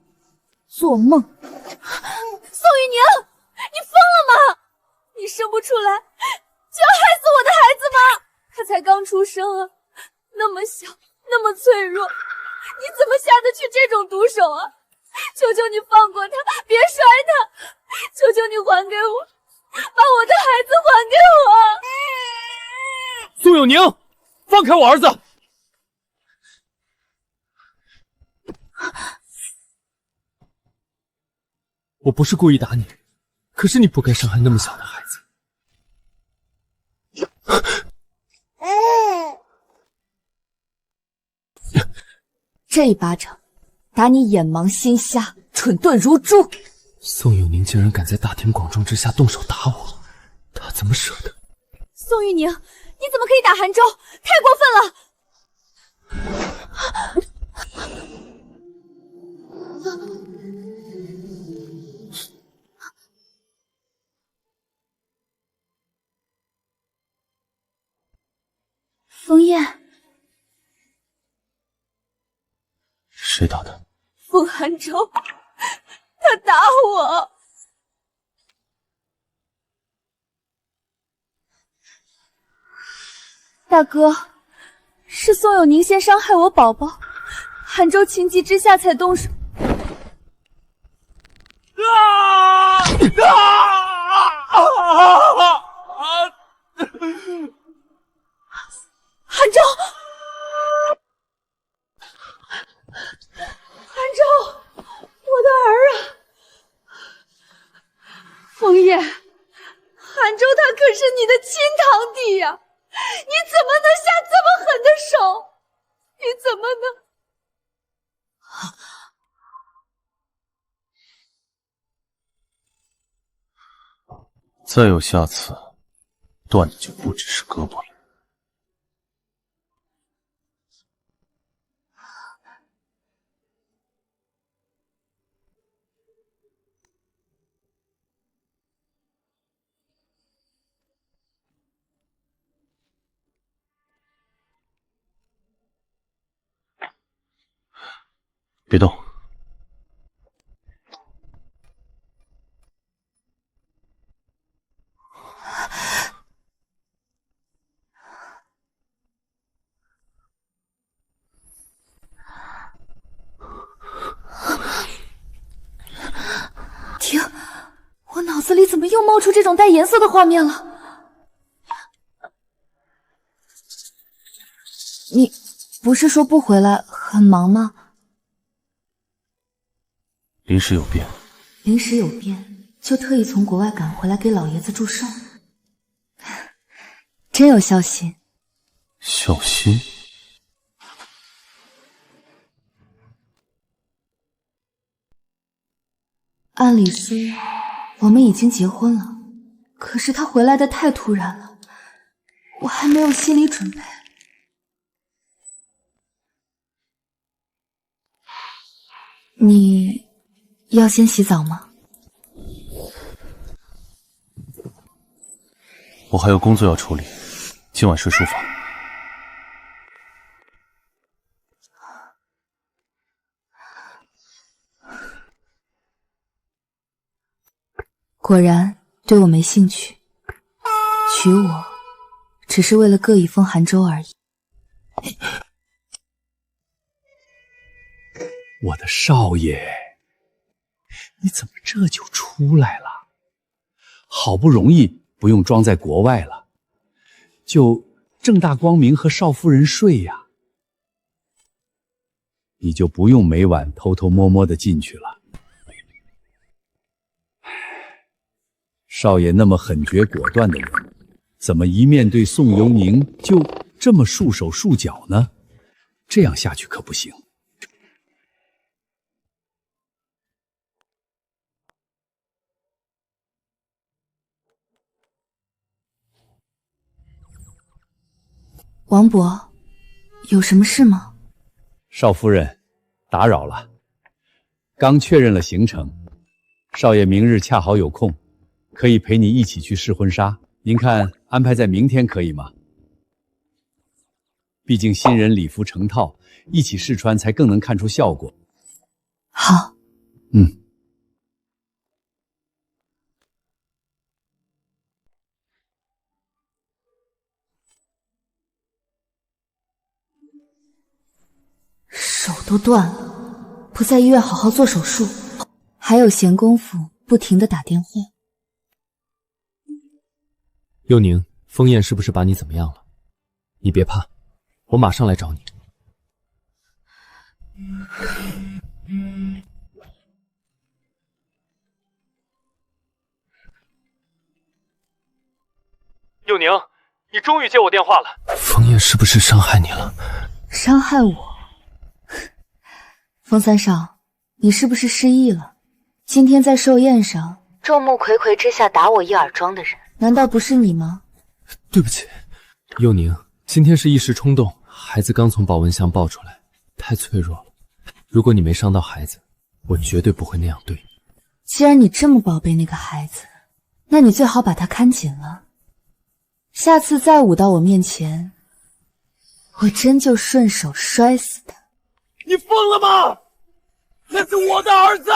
做梦！宋玉宁，你疯了吗？你生不出来就要害死我的孩子吗？他才刚出生啊，那么小，那么脆弱，你怎么下得去这种毒手啊？求求你放过他，别摔他！求求你还给我，把我的孩子还给我！宋有宁，放开我儿子！我不是故意打你，可是你不该伤害那么小的孩子。这一巴掌打你眼盲心瞎，蠢钝如猪。宋有宁竟然敢在大庭广众之下动手打我，他怎么舍得？宋玉宁，你怎么可以打韩舟？太过分了！枫叶，谁打的？风寒舟，他打我。大哥，是宋有宁先伤害我宝宝，韩舟情急之下才动手。韩舟，韩舟，我的儿啊！枫叶，韩舟他可是你的亲堂弟呀！你怎么能下这么狠的手？你怎么能……再有下次，断的就不只是胳膊了。别动。停！我脑子里怎么又冒出这种带颜色的画面了？你不是说不回来，很忙吗？临时有变。临时有变，就特意从国外赶回来给老爷子祝寿，真有孝心。孝心？按理说我们已经结婚了，可是他回来的太突然了，我还没有心理准备。你要先洗澡吗？我还有工作要处理，今晚睡书房。果然对我没兴趣，娶我只是为了各以风寒州而已。我的少爷，你怎么这就出来了？好不容易不用装在国外了，就正大光明和少夫人睡呀，你就不用每晚偷偷摸摸的进去了。少爷那么狠绝果断的人，怎么一面对宋尤宁就这么束手束脚呢？这样下去可不行。王伯，有什么事吗？少夫人，打扰了。刚确认了行程，少爷明日恰好有空，可以陪你一起去试婚纱。您看安排在明天可以吗？毕竟新人礼服成套，一起试穿才更能看出效果。好。嗯。手都断了，不在医院好好做手术，还有闲工夫不停地打电话。幽宁，风燕是不是把你怎么样了？你别怕，我马上来找你。幽宁，你终于接我电话了。风燕是不是伤害你了？伤害我？风三少，你是不是失忆了？今天在寿宴上，众目睽睽之下打我一耳光的人，难道不是你吗？对不起，幽宁，今天是一时冲动，孩子刚从保温箱抱出来，太脆弱了。如果你没伤到孩子，我绝对不会那样对你。既然你这么宝贝那个孩子，那你最好把他看紧了。下次再舞到我面前，我真就顺手摔死他。你疯了吗？那是我的儿子！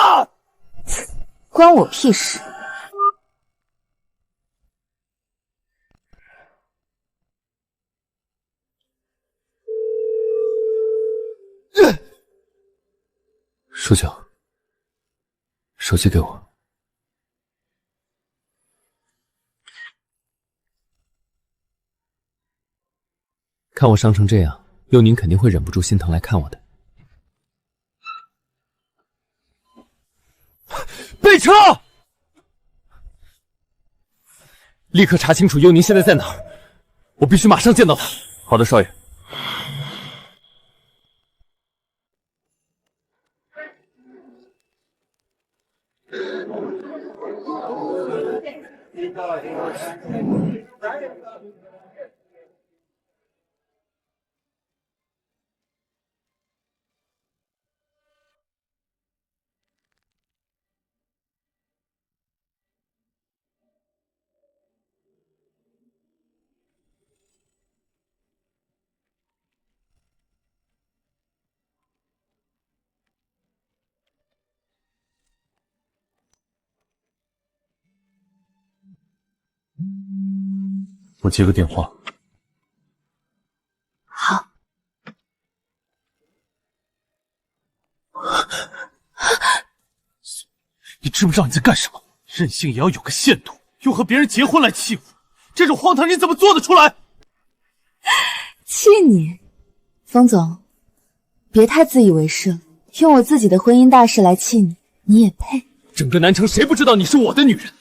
关我屁事！舒九，手机给我。看我伤成这样，幽宁肯定会忍不住心疼来看我的。备车！立刻查清楚幽宁现在在哪儿，我必须马上见到他。好的，少爷。我接个电话。好。你知不知道你在干什么？任性也要有个限度，用和别人结婚来气我，这种荒唐你怎么做得出来？气你，风总，别太自以为是了。用我自己的婚姻大事来气你，你也配？整个南城谁不知道你是我的女人？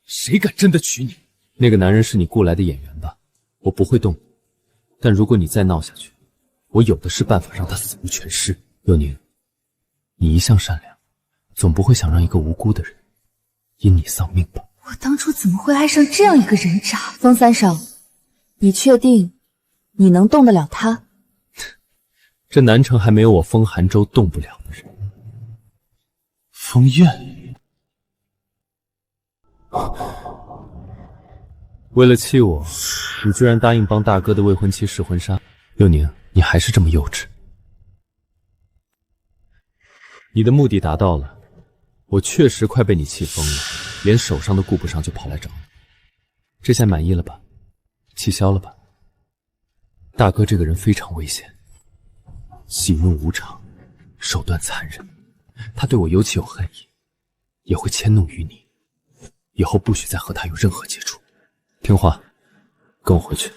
谁敢真的娶你？那个男人是你雇来的演员吧？我不会动你，但如果你再闹下去，我有的是办法让他死无全尸。佑宁，你一向善良，总不会想让一个无辜的人因你丧命吧？我当初怎么会爱上这样一个人渣？风三少，你确定你能动得了他？这南城还没有我风寒州动不了的人。风燕，为了气我，你居然答应帮大哥的未婚妻试婚纱。佑宁，你还是这么幼稚。你的目的达到了，我确实快被你气疯了，连手上都顾不上就跑来找你。这下满意了吧？气消了吧？大哥这个人非常危险，喜怒无常，手段残忍。他对我尤其有恨意，也会迁怒于你。以后不许再和他有任何接触。听话，跟我回去。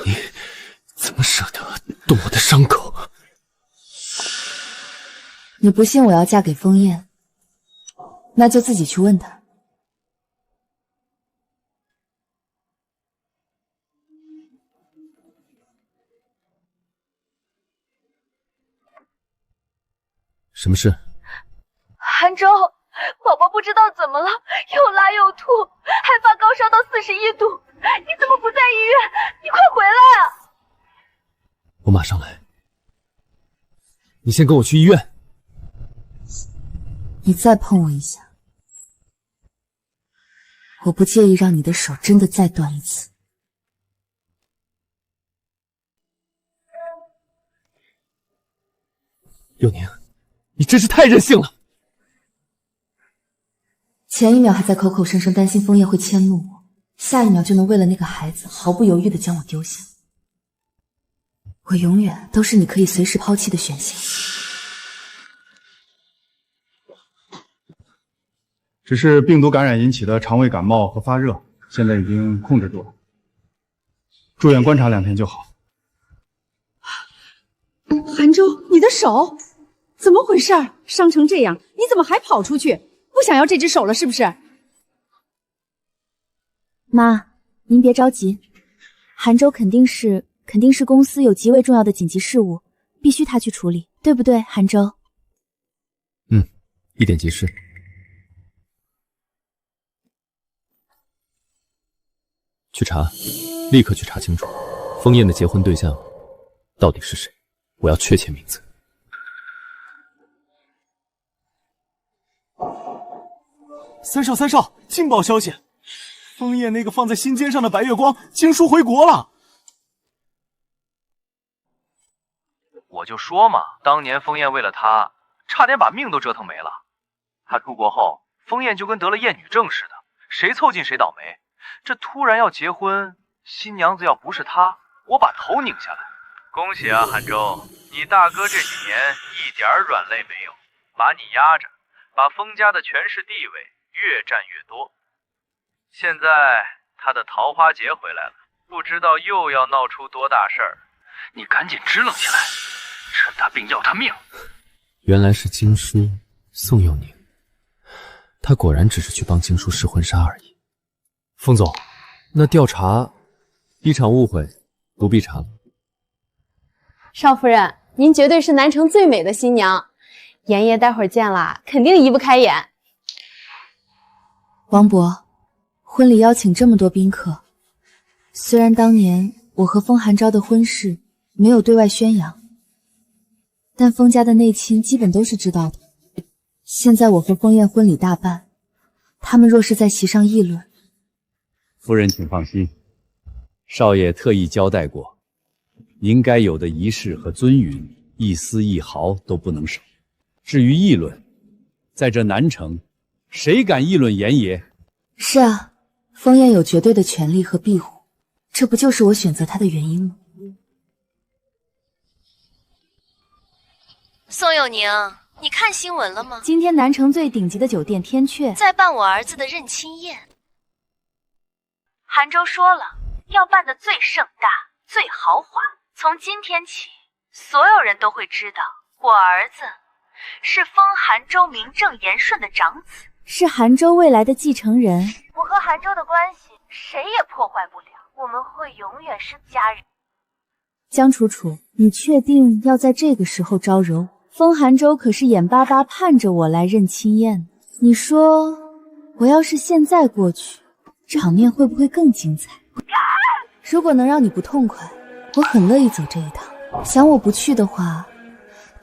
你怎么舍得动我的伤口？你不信我要嫁给风燕，那就自己去问他。什么事？韩舟，宝宝不知道怎么了，又拉又吐，还发高烧到41度，你怎么不在医院？你快回来啊！我马上来。你先跟我去医院。你再碰我一下，我不介意让你的手真的再断一次。佑宁，你真是太任性了！前一秒还在口口声声担心枫叶会迁怒我，下一秒就能为了那个孩子毫不犹豫地将我丢下。我永远都是你可以随时抛弃的选项。只是病毒感染引起的肠胃感冒和发热，现在已经控制住了，住院观察2天就好。韩舟，你的手怎么回事？伤成这样，你怎么还跑出去？不想要这只手了是不是？妈，您别着急，韩舟肯定是公司有极为重要的紧急事务，必须他去处理，对不对，韩舟？一点急事。去查，立刻去查清楚，枫燕的结婚对象到底是谁？我要确切名字。三少，劲爆消息！枫叶那个放在心尖上的白月光，经书回国了。我就说嘛，当年枫燕为了他，差点把命都折腾没了。他出国后，枫燕就跟得了厌女症似的，谁凑近谁倒霉。这突然要结婚，新娘子要不是他，我把头拧下来。恭喜啊，韩舟，你大哥这几年一点软肋没有，把你压着，把枫家的权势地位越占越多。现在他的桃花劫回来了，不知道又要闹出多大事儿，你赶紧支棱起来，趁他病要他命。原来是经书宋佑宁，他果然只是去帮经书试婚纱而已。风总，那调查一场误会，不必查了。少夫人，您绝对是南城最美的新娘，严爷待会儿见了肯定移不开眼。王伯，婚礼邀请这么多宾客，虽然当年我和风寒昭的婚事没有对外宣扬，但风家的内亲基本都是知道的。现在我和风燕婚礼大办，他们若是在席上议论，夫人请放心，少爷特意交代过，您该有的仪式和尊允，一丝一毫都不能少。至于议论，在这南城，谁敢议论严爷？是啊，风燕有绝对的权利和庇护，这不就是我选择他的原因吗？宋佑宁，你看新闻了吗？今天南城最顶级的酒店天阙在办我儿子的认亲宴。韩州说了，要办得最盛大、最豪华。从今天起，所有人都会知道，我儿子是封韩州名正言顺的长子，是韩州未来的继承人。我和韩州的关系，谁也破坏不了，我们会永远是家人。江楚楚，你确定要在这个时候招惹？封韩州可是眼巴巴盼着我来认亲宴，你说我要是现在过去，场面会不会更精彩？如果能让你不痛快，我很乐意走这一趟。想我不去的话，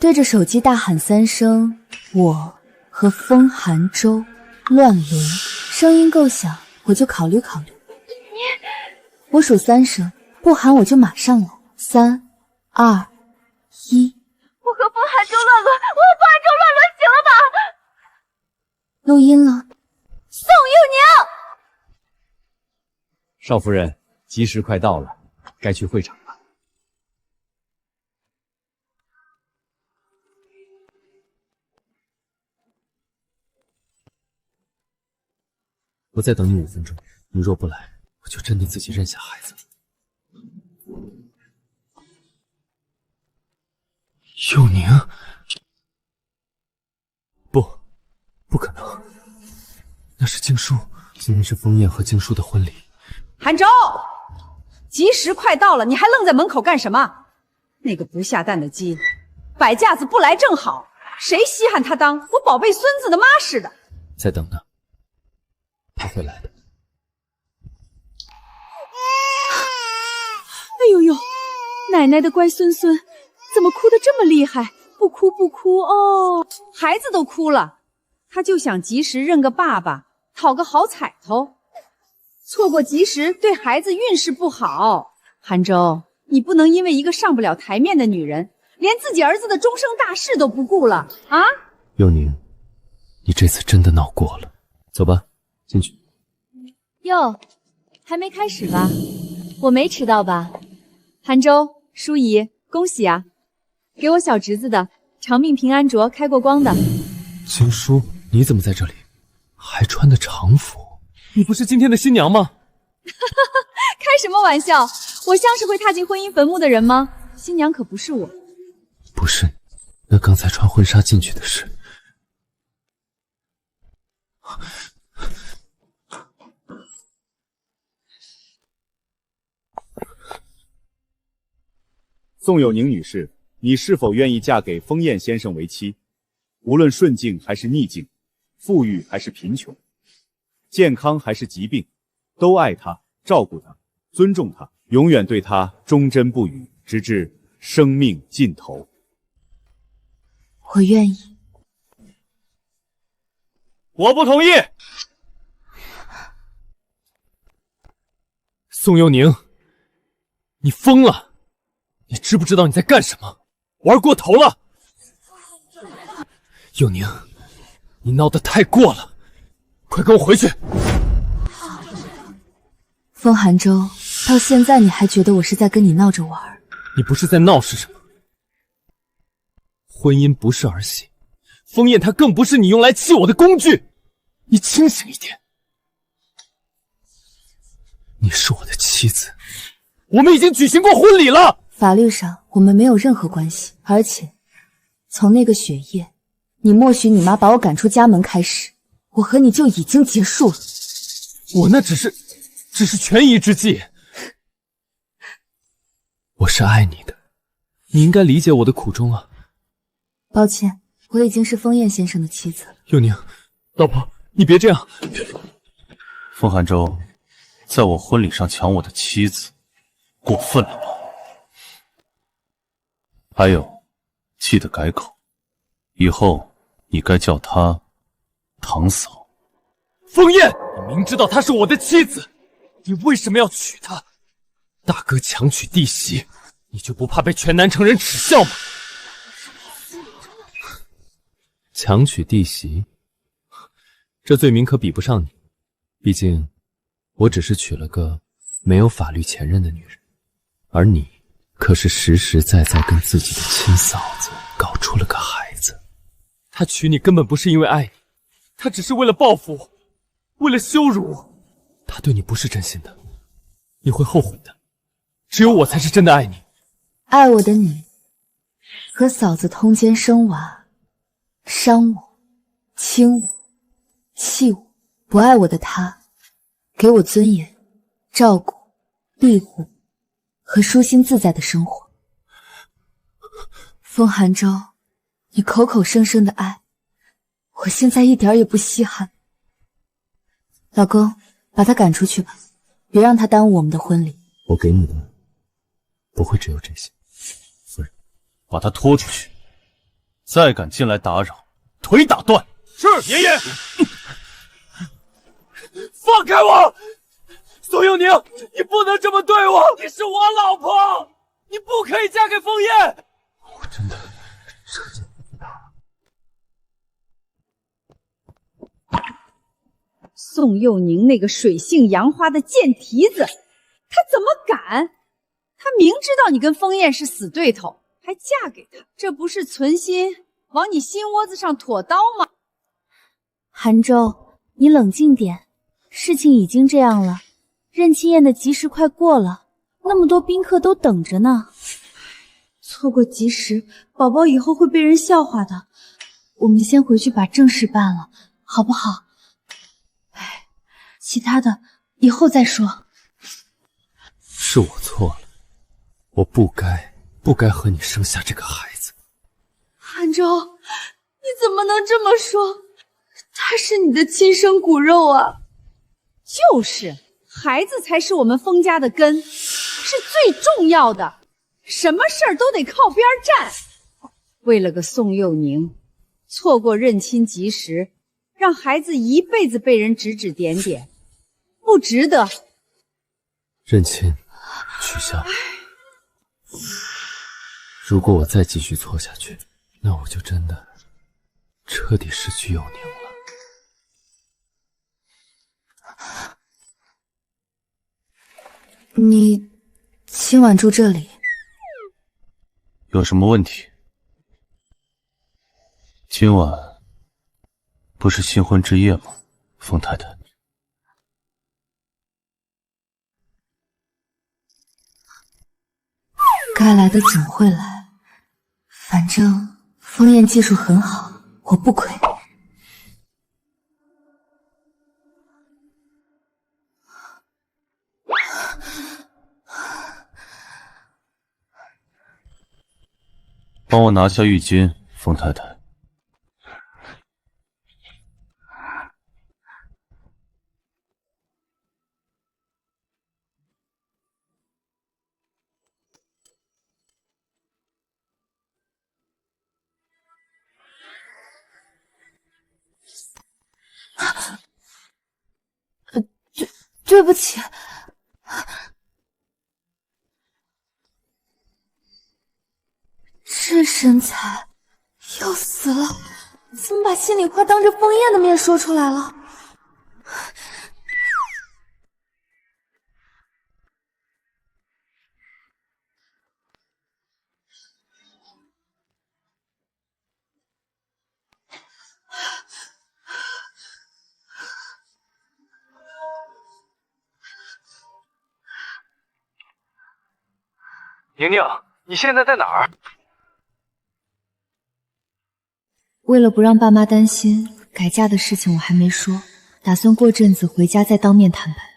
对着手机大喊3声我和封韩州乱伦，声音够响，我就考虑考虑。我数3声，不喊我就马上来。3、2、1。我和封韩州乱伦，我和封韩州乱伦，行了吧？录音了。宋佑宁，少夫人，吉时快到了，该去会场了。我再等你5分钟，你若不来，我就真的自己认下孩子。佑宁，不可能，那是静书。今天是封燕和静书的婚礼。韩州，吉时快到了，你还愣在门口干什么？那个不下蛋的鸡，摆架子不来正好，谁稀罕他当我宝贝孙子的妈似的？再等等，他会来的。哎呦呦，奶奶的乖孙孙，怎么哭得这么厉害？不哭不哭哦，孩子都哭了，他就想及时认个爸爸，讨个好彩头。错过及时对孩子运势不好。韩州，你不能因为一个上不了台面的女人，连自己儿子的终生大事都不顾了啊！佑宁，你这次真的闹过了。走吧，进去。哟，还没开始吧？我没迟到吧？韩州，淑仪，恭喜啊！给我小侄子的长命平安镯开过光的。静书，你怎么在这里？还穿的常服？你不是今天的新娘吗？开什么玩笑？我像是会踏进婚姻坟墓的人吗？新娘可不是我。不是，那刚才穿婚纱进去的是……宋有宁女士，你是否愿意嫁给封燕先生为妻？无论顺境还是逆境，富裕还是贫穷，健康还是疾病，都爱他，照顾他，尊重他，永远对他忠贞不渝，直至生命尽头。我愿意。我不同意。宋佑宁，你疯了！你知不知道你在干什么？玩过头了！佑宁，你闹得太过了，快跟我回去！风寒州，到现在你还觉得我是在跟你闹着玩？你不是在闹是什么？婚姻不是儿戏，封燕她更不是你用来气我的工具。你清醒一点！你是我的妻子，我们已经举行过婚礼了。法律上我们没有任何关系，而且从那个雪夜你默许你妈把我赶出家门开始，我和你就已经结束了。我那只是权宜之计。我是爱你的，你应该理解我的苦衷啊。抱歉，我已经是封燕先生的妻子了。佑宁，老婆，你别这样。风寒州，在我婚礼上抢我的妻子，过分了吧？还有，记得改口，以后你该叫她堂嫂。封燕，你明知道她是我的妻子，你为什么要娶她？大哥强娶弟媳，你就不怕被全南城人耻笑吗？强娶弟媳，这罪名可比不上你。毕竟，我只是娶了个没有法律前任的女人，而你可是实实在在跟自己的亲嫂子搞出了个孩子。他娶你根本不是因为爱你，他只是为了报复，为了羞辱。他对你不是真心的，你会后悔的。只有我才是真的爱你。爱我的你，和嫂子通奸生娃，伤我，亲我，气我；不爱我的他，给我尊严、照顾、庇护和舒心自在的生活。风寒舟，你口口声声的爱，我现在一点也不稀罕。老公，把他赶出去吧，别让他耽误我们的婚礼。我给你的不会只有这些。夫人，把他拖出去，再敢进来打扰，腿打断。是爷爷。放开我！宋佑宁，你不能这么对我！你是我老婆，你不可以嫁给枫叶。我真的车见不到。宋佑宁那个水性杨花的贱蹄子，他怎么敢？他明知道你跟枫叶是死对头，还嫁给他，这不是存心往你心窝子上妥刀吗？韩舟，你冷静点，事情已经这样了，认亲宴的吉时快过了，那么多宾客都等着呢。错过吉时，宝宝以后会被人笑话的。我们先回去把正事办了，好不好？哎，其他的以后再说。是我错了，我不该和你生下这个孩子。韩舟，你怎么能这么说？他是你的亲生骨肉啊！就是，孩子才是我们枫家的根，是最重要的。什么事儿都得靠边站。为了个宋佑宁，错过认亲吉时，让孩子一辈子被人指指点点，不值得。认亲取消。如果我再继续错下去，那我就真的彻底失去佑宁了。你今晚住这里？有什么问题？今晚不是新婚之夜吗，冯太太？该来的总会来，反正枫叶技术很好，我不亏。帮我拿下浴巾，冯太太。对不起。这身材要死了，怎么把心里话当着枫叶的面说出来了？宁宁，你现在在哪儿？为了不让爸妈担心，改嫁的事情我还没说，打算过阵子回家再当面摊牌。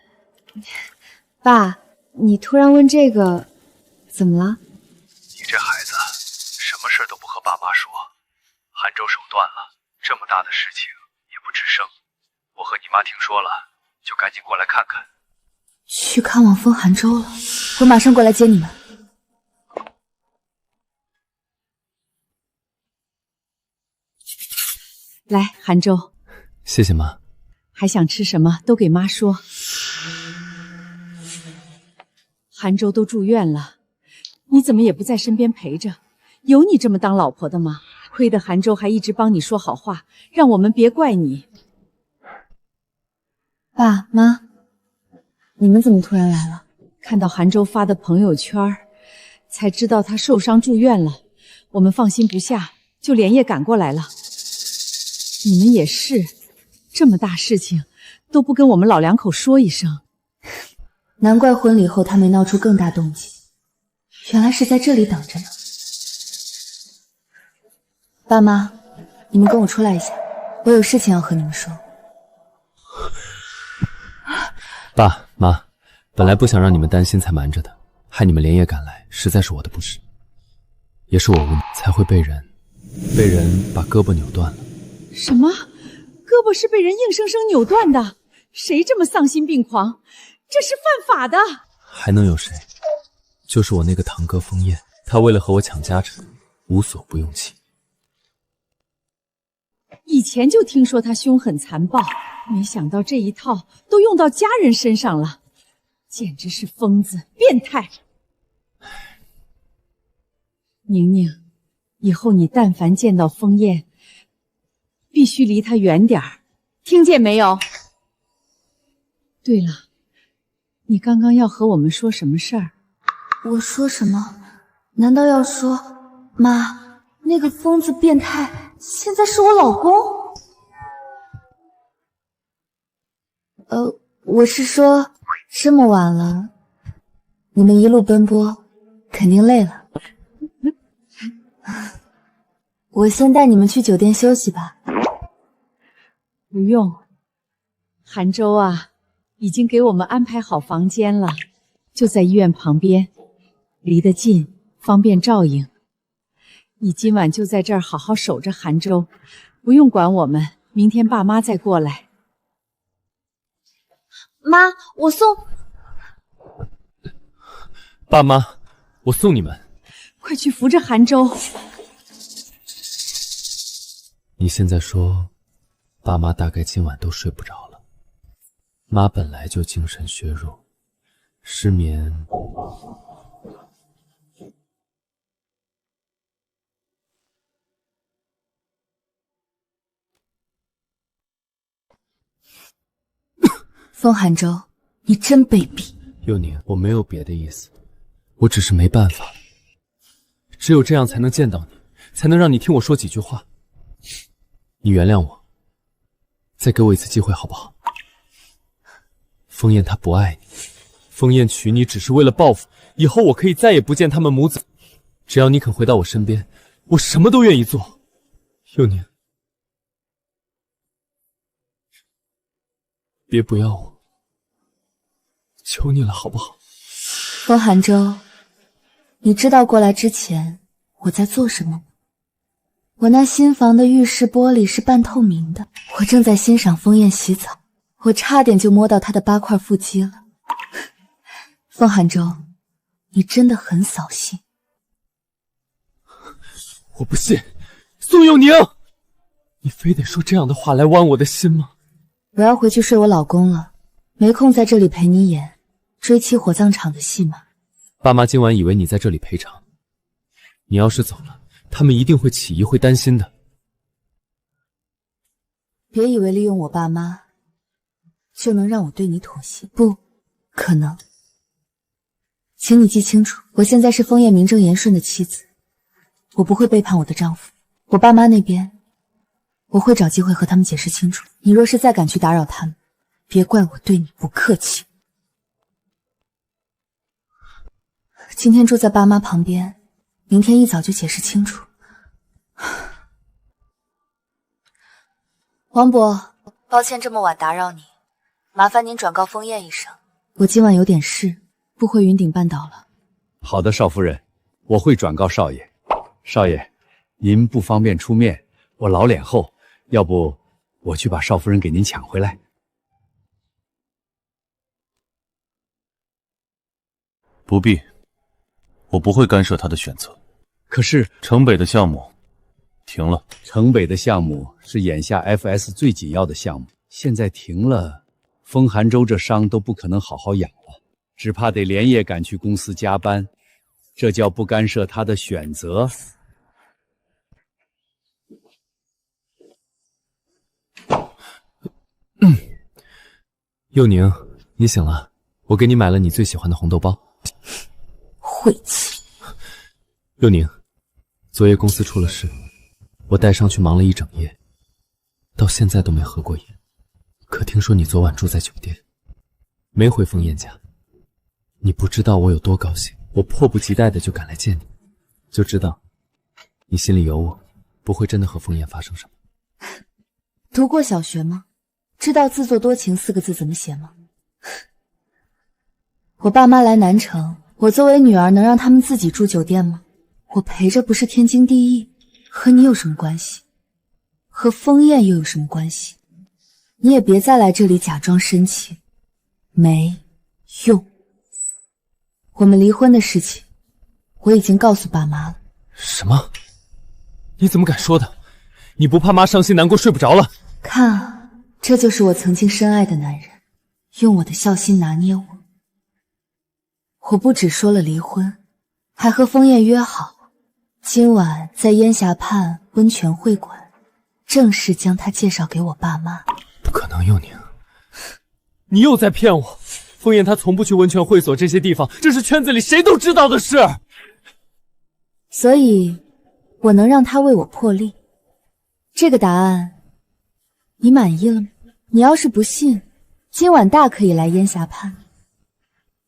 爸，你突然问这个，怎么了？你这孩子，什么事都不和爸妈说。韩州手断了，这么大的事情也不吱声。我和你妈听说了，就赶紧过来看看。去看望风寒州了，我马上过来接你们。来，韩州，谢谢妈。还想吃什么都给妈说。韩州都住院了，你怎么也不在身边陪着？有你这么当老婆的吗？亏得韩州还一直帮你说好话，让我们别怪你。爸妈，你们怎么突然来了？看到韩州发的朋友圈，才知道他受伤住院了，我们放心不下，就连夜赶过来了。你们也是，这么大事情都不跟我们老两口说一声。难怪婚礼后他没闹出更大动静，原来是在这里等着呢。爸妈，你们跟我出来一下，我有事情要和你们说。爸妈，本来不想让你们担心才瞒着的，害你们连夜赶来，实在是我的不是，也是我无能，才会被人把胳膊扭断了。什么？胳膊是被人硬生生扭断的？谁这么丧心病狂？这是犯法的。还能有谁？就是我那个堂哥封燕，他为了和我抢家产，无所不用其。以前就听说他凶狠残暴，没想到这一套都用到家人身上了，简直是疯子变态。宁宁，以后你但凡见到封燕，必须离他远点儿，听见没有？对了，你刚刚要和我们说什么事儿？我说什么？难道要说妈，那个疯子变态现在是我老公？我是说，这么晚了，你们一路奔波，肯定累了。我先带你们去酒店休息吧。不用，韩州啊，已经给我们安排好房间了，就在医院旁边，离得近，方便照应。你今晚就在这儿好好守着韩州，不用管我们，明天爸妈再过来。妈，我送。爸妈，我送你们。快去扶着韩州。你现在说，爸妈大概今晚都睡不着了。妈本来就精神削弱，失眠。风寒州，你真卑鄙！幼宁，我没有别的意思，我只是没办法，只有这样才能见到你，才能让你听我说几句话。你原谅我，再给我一次机会好不好？风燕她不爱你，风燕娶你只是为了报复，以后我可以再也不见他们母子。只要你肯回到我身边，我什么都愿意做。幼宁，别不要我，求你了好不好？风寒州，你知道过来之前我在做什么吗？我那新房的浴室玻璃是半透明的，我正在欣赏风燕洗澡，我差点就摸到她的8块腹肌了。风寒州，你真的很扫兴。我不信，宋佑宁，你非得说这样的话来剜我的心吗？我要回去睡我老公了，没空在这里陪你演追妻火葬场的戏码。爸妈今晚以为你在这里陪场，你要是走了，他们一定会起疑，会担心的。别以为利用我爸妈就能让我对你妥协，不可能。请你记清楚，我现在是风燕名正言顺的妻子，我不会背叛我的丈夫。我爸妈那边，我会找机会和他们解释清楚。你若是再敢去打扰他们，别怪我对你不客气。今天住在爸妈旁边，明天一早就解释清楚。王伯，抱歉这么晚打扰你，麻烦您转告风燕一声，我今晚有点事，不回云顶半岛了。好的，少夫人，我会转告少爷。少爷，您不方便出面，我老脸厚，要不我去把少夫人给您抢回来。不必，我不会干涉他的选择。可是城北的项目停了。城北的项目是眼下 FS 最紧要的项目，现在停了，风寒州这伤都不可能好好养了。只怕得连夜赶去公司加班，这叫不干涉他的选择。佑宁，你醒了，我给你买了你最喜欢的红豆包。晦气！佑宁，昨夜公司出了事，我带伤去忙了一整夜，到现在都没合过眼。可听说你昨晚住在酒店，没回枫叶家。你不知道我有多高兴，我迫不及待的就赶来见你，就知道你心里有我，不会真的和枫叶发生什么。读过小学吗？知道自作多情4个字怎么写吗？我爸妈来南城，我作为女儿能让他们自己住酒店吗？我陪着不是天经地义，和你有什么关系？和枫叶又有什么关系？你也别再来这里假装深情，没用。我们离婚的事情，我已经告诉爸妈了。什么？你怎么敢说的？你不怕妈伤心难过睡不着了？看啊，这就是我曾经深爱的男人，用我的孝心拿捏我。我不只说了离婚，还和枫叶约好，今晚在烟霞畔温泉会馆，正式将他介绍给我爸妈。不可能，佑宁，你又在骗我！枫叶她从不去温泉会所这些地方，这是圈子里谁都知道的事。所以，我能让他为我破例。这个答案，你满意了吗？你要是不信，今晚大可以来烟霞畔，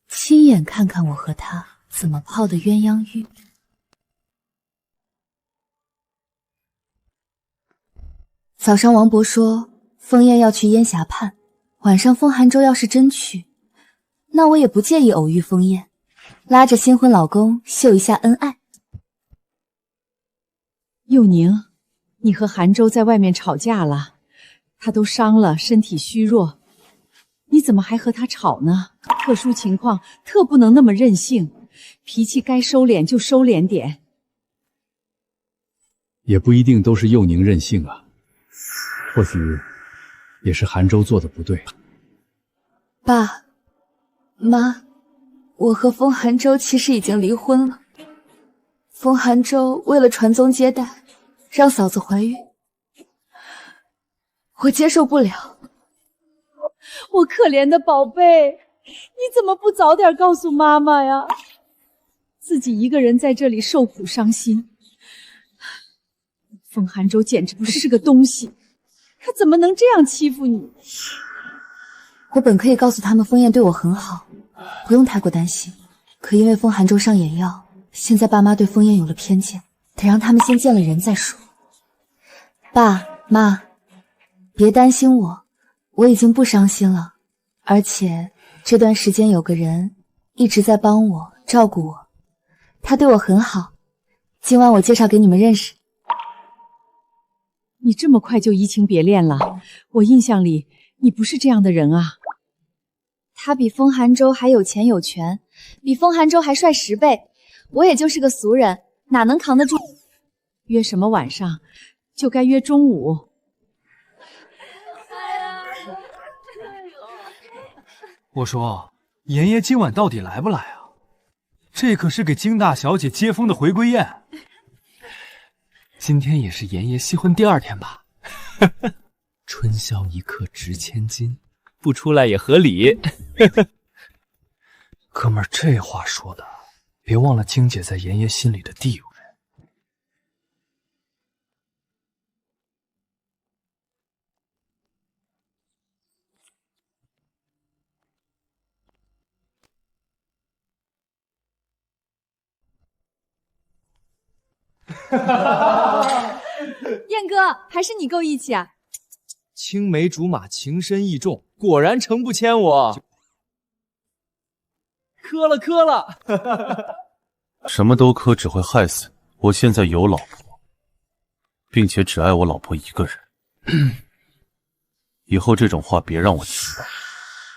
亲眼看看我和他怎么泡的鸳鸯浴。早上王伯说枫叶要去烟霞畔，晚上风寒舟要是真去，那我也不介意偶遇枫叶，拉着新婚老公秀一下恩爱。佑宁，你和韩舟在外面吵架了，他都伤了，身体虚弱，你怎么还和他吵呢？特殊情况特不能那么任性，脾气该收敛就收敛点。也不一定都是佑宁任性啊，或许也是韩舟做的不对。爸妈，我和风寒舟其实已经离婚了。风寒舟为了传宗接代，让嫂子怀孕，我接受不了。我可怜的宝贝，你怎么不早点告诉妈妈呀？自己一个人在这里受苦伤心。风寒舟简直不是个东西，他怎么能这样欺负你？我本可以告诉他们枫叶对我很好，不用太过担心。可因为风寒舟上眼药，现在爸妈对枫叶有了偏见，得让他们先见了人再说。爸妈，别担心我已经不伤心了，而且这段时间有个人一直在帮我照顾我，他对我很好，今晚我介绍给你们认识。你这么快就移情别恋了？我印象里你不是这样的人啊。他比风寒舟还有钱有权，比风寒舟还帅10倍，我也就是个俗人，哪能扛得住？约什么晚上？就该约中午。我说，妍妍今晚到底来不来啊？这可是给金大小姐接风的回归宴。今天也是妍妍新婚第2天吧？春宵一刻值千金，不出来也合理。哥们儿，这话说的，别忘了金姐在妍妍心里的地位。燕哥，还是你够义气啊！青梅竹马，情深意重，果然诚不牵我。磕了磕了。什么都磕只会害死你。我现在有老婆，并且只爱我老婆一个人。以后这种话别让我听到。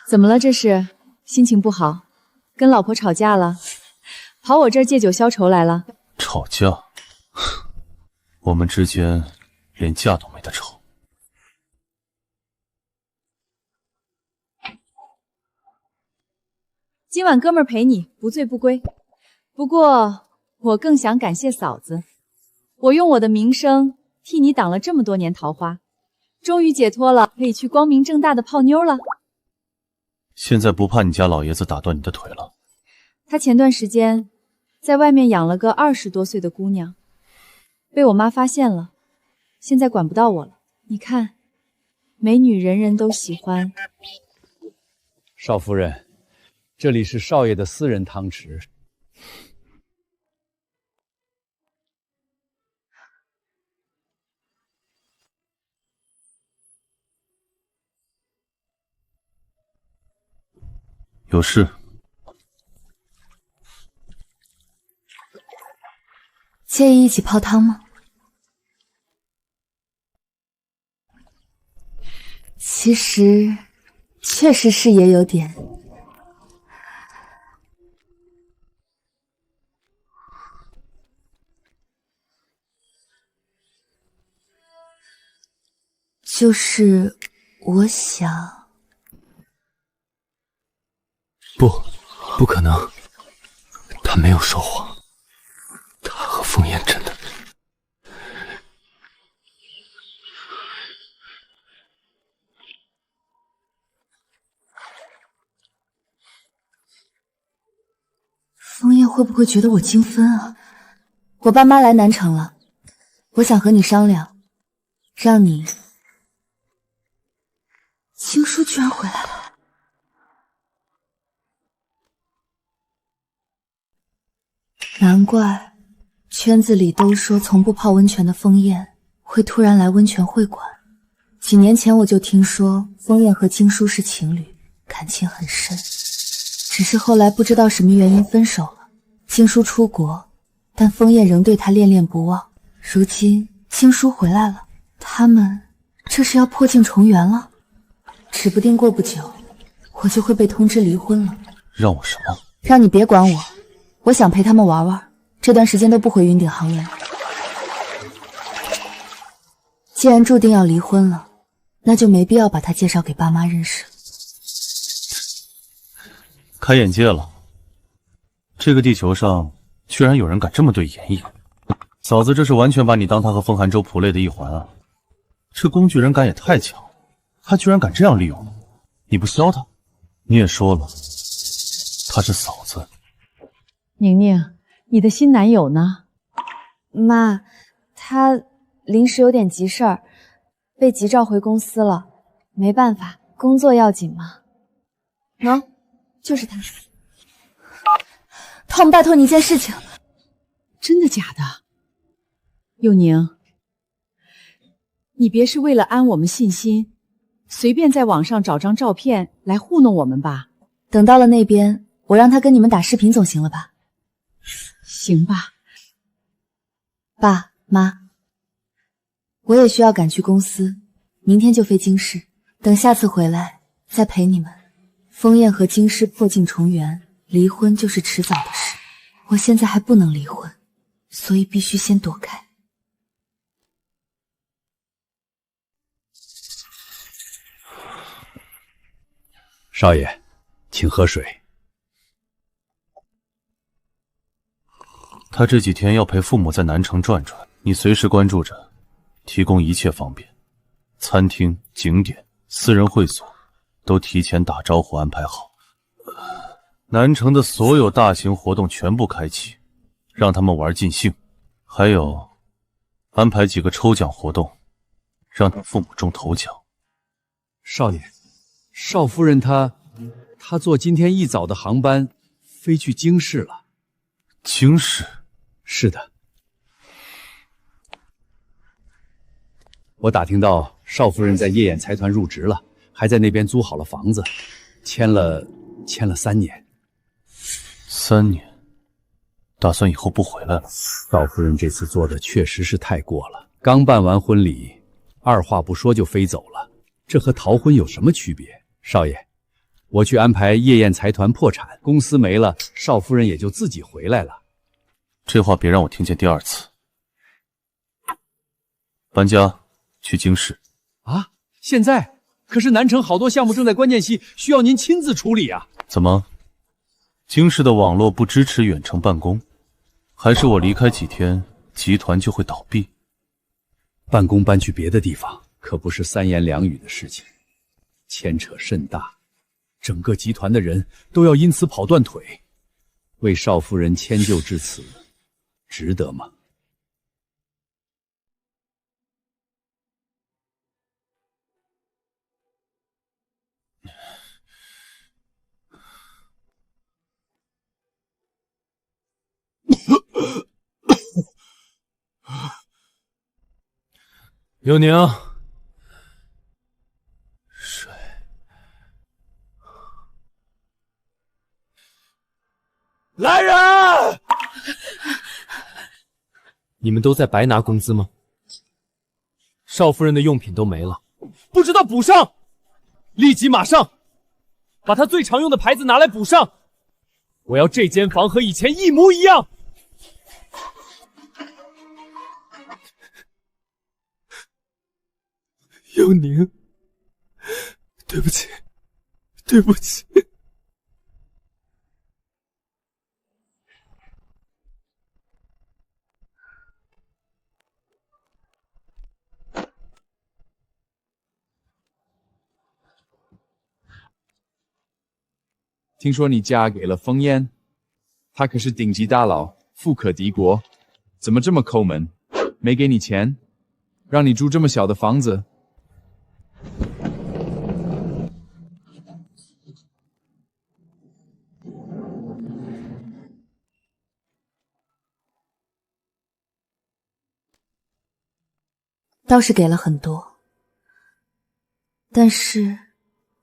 怎么了？这是心情不好，跟老婆吵架了，跑我这儿借酒消愁来了？吵架？我们之间连架都没得吵。今晚哥们儿陪你，不醉不归。不过我更想感谢嫂子，我用我的名声替你挡了这么多年桃花，终于解脱了，可以去光明正大的泡妞了。现在不怕你家老爷子打断你的腿了？他前段时间在外面养了个20多岁的姑娘，被我妈发现了，现在管不到我了。你看，美女人人都喜欢。少夫人，这里是少爷的私人汤池。有事？介意一起泡汤吗？其实，确实是也有点。就是我想，不可能，他没有说谎，他和枫叶真的。枫叶会不会觉得我精分啊？我爸妈来南城了，我想和你商量，让你……青书居然回来了。难怪圈子里都说从不泡温泉的枫叶会突然来温泉会馆。几年前我就听说枫叶和经书是情侣，感情很深，只是后来不知道什么原因分手了。经书出国，但枫叶仍对他恋恋不忘。如今经书回来了，他们这是要破镜重圆了。指不定过不久，我就会被通知离婚了。让我什么？让你别管我，我想陪他们玩玩，这段时间都不回云顶航园。既然注定要离婚了，那就没必要把他介绍给爸妈认识。开眼界了，这个地球上居然有人敢这么对妍妍。嫂子这是完全把你当他和风寒州仆类的一环啊！这工具人感也太强了，他居然敢这样利用你，不削他？你也说了，他是嫂子。宁宁，你的新男友呢？妈，他临时有点急事儿，被急召回公司了，没办法，工作要紧嘛。就是他。Tom，拜托你一件事情。真的假的？佑宁，你别是为了安我们信心，随便在网上找张照片来糊弄我们吧？等到了那边，我让他跟你们打视频总行了吧？行吧。爸妈，我也需要赶去公司，明天就飞京市，等下次回来再陪你们。枫叶和京师破镜重圆，离婚就是迟早的事。我现在还不能离婚，所以必须先躲开。少爷，请喝水。他这几天要陪父母在南城转转，你随时关注着，提供一切方便。餐厅、景点、私人会所都提前打招呼安排好。南城的所有大型活动全部开启，让他们玩尽兴。还有，安排几个抽奖活动，让他父母中头奖。少爷，少夫人她坐今天一早的航班飞去京市了。京市？是的。我打听到少夫人在夜眼财团入职了，还在那边租好了房子，签了3年。3年？打算以后不回来了？少夫人这次做的确实是太过了，刚办完婚礼，二话不说就飞走了，这和逃婚有什么区别？少爷，我去安排夜宴财团破产，公司没了，少夫人也就自己回来了。这话别让我听见第2次。搬家去京市啊？现在？可是南城好多项目正在关键期，需要您亲自处理啊。怎么，京市的网络不支持远程办公，还是我离开几天，集团就会倒闭？办公搬去别的地方，可不是三言两语的事情，牵扯甚大，整个集团的人都要因此跑断腿。为少夫人迁就至此，值得吗？幽宁，水，来人！你们都在白拿工资吗？少夫人的用品都没了，不知道补上，立即马上把她最常用的牌子拿来补上。我要这间房和以前一模一样。幽宁，对不起，对不起。听说你嫁给了风烟，他可是顶级大佬，富可敌国，怎么这么抠门？没给你钱，让你住这么小的房子？倒是给了很多，但是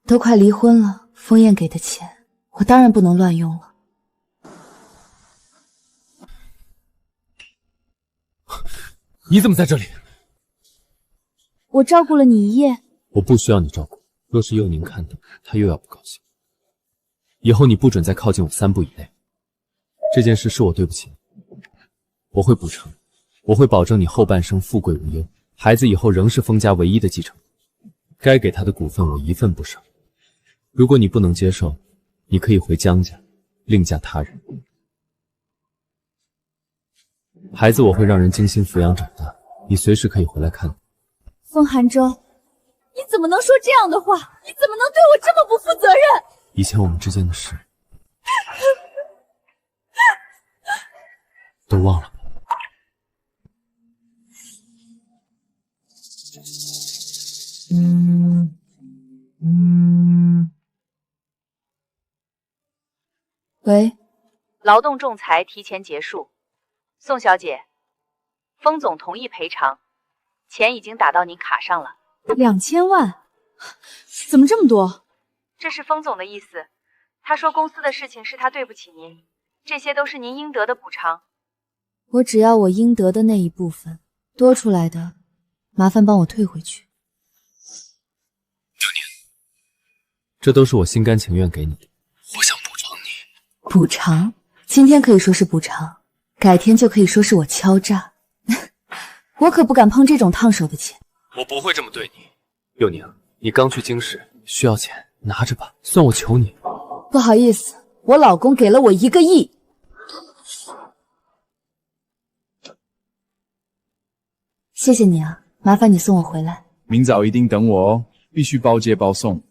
都快离婚了，风燕给的钱，我当然不能乱用了。你怎么在这里？我照顾了你一夜。我不需要你照顾，若是幽宁看到，她又要不高兴。以后你不准再靠近我3步以内。这件事是我对不起你，我会补偿，我会保证你后半生富贵无忧，孩子以后仍是风家唯一的继承人，该给他的股份我一份不少。如果你不能接受，你可以回江家，另嫁他人。孩子我会让人精心抚养长大，你随时可以回来看。风寒舟，你怎么能说这样的话？你怎么能对我这么不负责任？以前我们之间的事，都忘了吧。喂，劳动仲裁提前结束，宋小姐，风总同意赔偿，钱已经打到您卡上了。2000万，怎么这么多？这是风总的意思，他说公司的事情是他对不起您，这些都是您应得的补偿。我只要我应得的那一部分，多出来的，麻烦帮我退回去。这都是我心甘情愿给你的。我想补偿你。补偿？今天可以说是补偿，改天就可以说是我敲诈。我可不敢碰这种烫手的钱。我不会这么对你。幽宁，你刚去京市，需要钱，拿着吧，算我求你。不好意思，我老公给了我1个亿。谢谢你啊，麻烦你送我回来。明早一定等我哦，必须包接包送。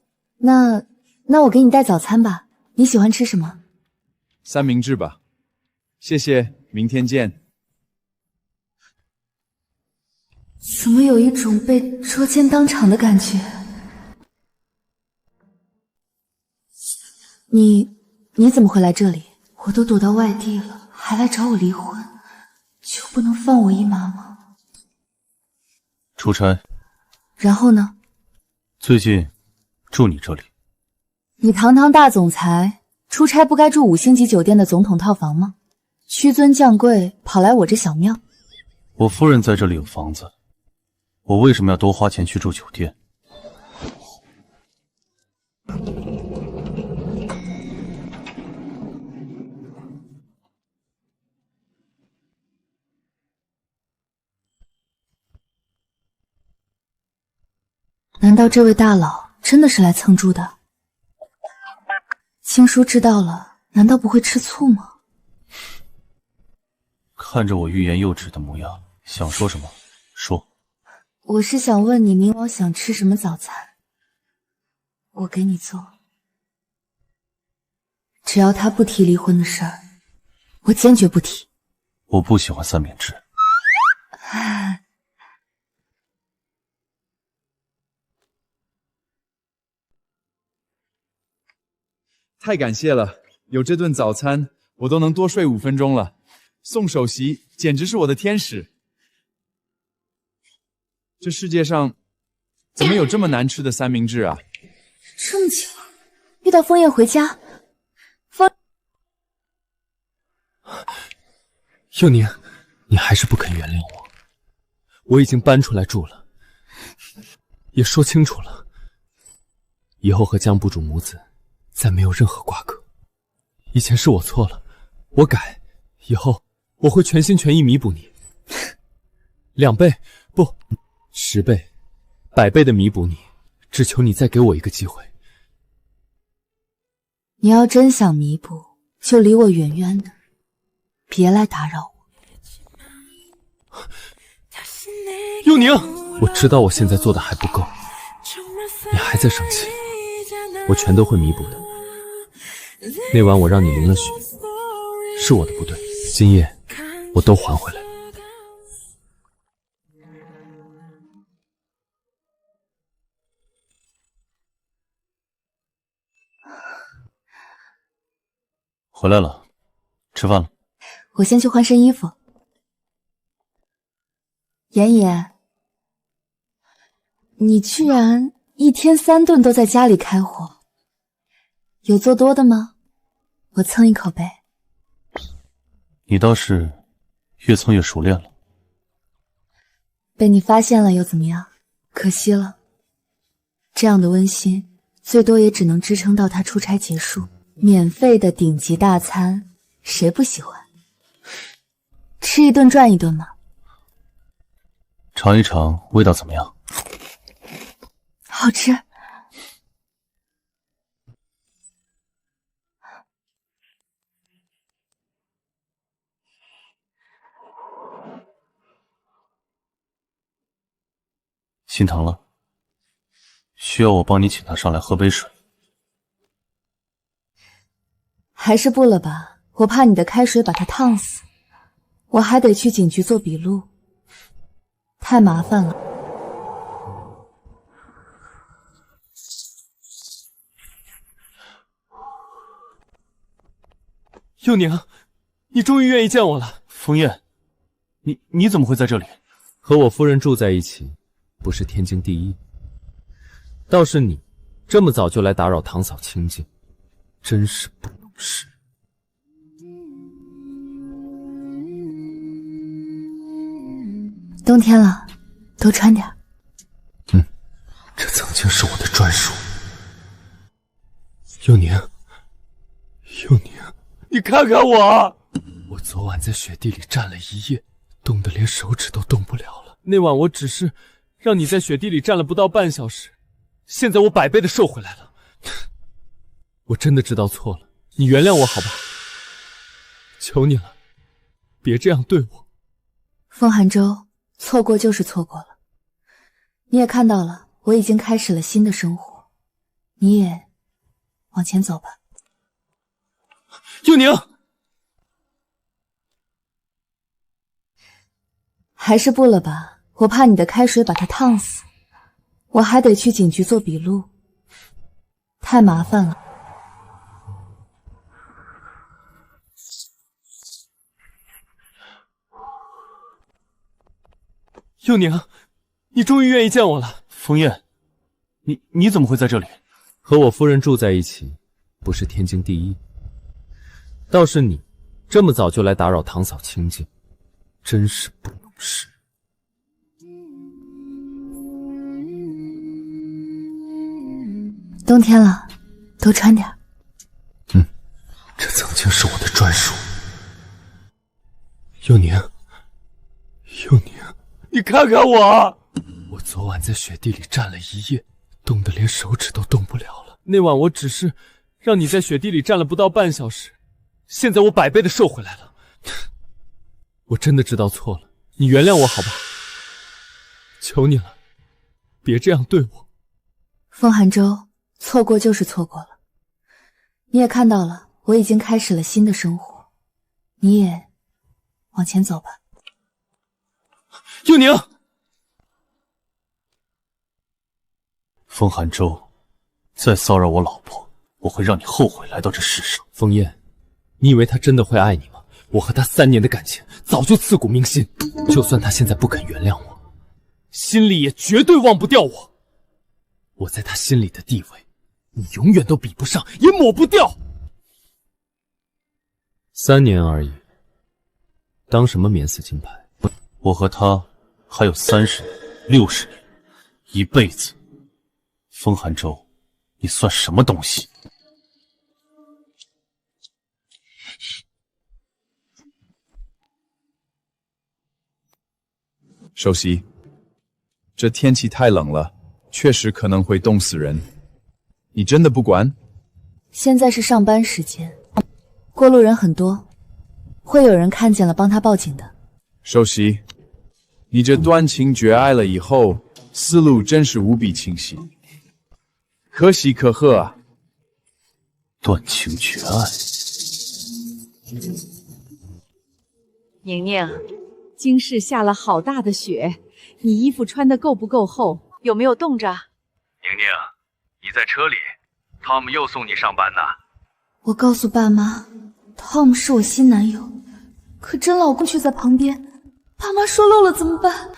那我给你带早餐吧，你喜欢吃什么？3明治吧。谢谢，明天见。怎么有一种被捉奸当场的感觉？你怎么会来这里？我都躲到外地了，还来找我离婚，就不能放我一马吗？出差。然后呢？最近住你这里。你堂堂大总裁，出差不该住5星级酒店的总统套房吗？屈尊降贵，跑来我这小庙。我夫人在这里有房子，我为什么要多花钱去住酒店？难道这位大佬真的是来蹭住的？青叔知道了，难道不会吃醋吗？看着我欲言又止的模样，想说什么说。我是想问你明晚想吃什么早餐，我给你做。只要他不提离婚的事儿，我坚决不提。我不喜欢三明治。太感谢了，有这顿早餐，我都能多睡5分钟了。宋首席简直是我的天使。这世界上怎么有这么难吃的三明治啊？这么巧，遇到枫叶回家。佑宁，你还是不肯原谅我。我已经搬出来住了，也说清楚了，以后和江部主母子再没有任何瓜葛。以前是我错了，我改，以后我会全心全意弥补你，2倍不10倍、100倍的弥补你。只求你再给我一个机会。你要真想弥补，就离我远远的，别来打扰我。佑宁，我知道我现在做的还不够，你还在生气，我全都会弥补的。那晚我让你淋了雪，是我的不对，今夜我都还回来。回来了，吃饭了。我先去换身衣服。妍妍，你居然1天3顿都在家里开火，有做多的吗？我蹭一口呗。你倒是越蹭越熟练了。被你发现了又怎么样？可惜了，这样的温馨最多也只能支撑到他出差结束。免费的顶级大餐，谁不喜欢？吃一顿赚一顿嘛。尝一尝，味道怎么样？好吃。心疼了？需要我帮你请他上来喝杯水？还是不了吧，我怕你的开水把他烫死，我还得去警局做笔录，太麻烦了。佑宁，你终于愿意见我了。枫叶，你怎么会在这里？和我夫人住在一起，不是天经地义。倒是你，这么早就来打扰堂嫂清静，真是不懂事。冬天了，多穿点。这曾经是我的专属。佑宁，佑宁，你看看我！我昨晚在雪地里站了1夜，冻得连手指都动不了了。那晚我只是让你在雪地里站了不到半小时，现在我100倍的瘦回来了。我真的知道错了，你原谅我好不好？求你了，别这样对我。风寒舟，错过就是错过了。你也看到了，我已经开始了新的生活，你也往前走吧。佑宁，还是不了吧，我怕你的开水把他烫死，我还得去警局做笔录，太麻烦了。佑宁，你终于愿意见我了。枫叶，你怎么会在这里？和我夫人住在一起，不是天经地义。倒是你，这么早就来打扰堂嫂清静，真是不懂事。冬天了，多穿点。这曾经是我的专属。佑宁，佑宁，你看看我！我昨晚在雪地里站了1夜，冻得连手指都动不了了。那晚我只是让你在雪地里站了不到半小时，现在我100倍的瘦回来了。我真的知道错了，你原谅我好吧？求你了，别这样对我。风寒舟，错过就是错过了。你也看到了，我已经开始了新的生活，你也往前走吧。佑宁，风寒舟，再骚扰我老婆，我会让你后悔来到这世上。风燕，你以为他真的会爱你吗？我和他3年的感情早就刺骨铭心，就算他现在不肯原谅我，心里也绝对忘不掉我。我在他心里的地位，你永远都比不上，也抹不掉。3年而已，当什么免死金牌？我和他还有30年、60年，一辈子。风寒舟，你算什么东西？首席，这天气太冷了，确实可能会冻死人。你真的不管？现在是上班时间，过路人很多，会有人看见了帮他报警的。首席，你这断情绝爱了以后，思路真是无比清晰，可喜可贺啊！断情绝爱。宁宁，京市下了好大的雪，你衣服穿得够不够厚？有没有冻着？宁宁，你在车里，汤姆又送你上班呢。我告诉爸妈 ，Tom 是我新男友，可真老公却在旁边，爸妈说漏了怎么办？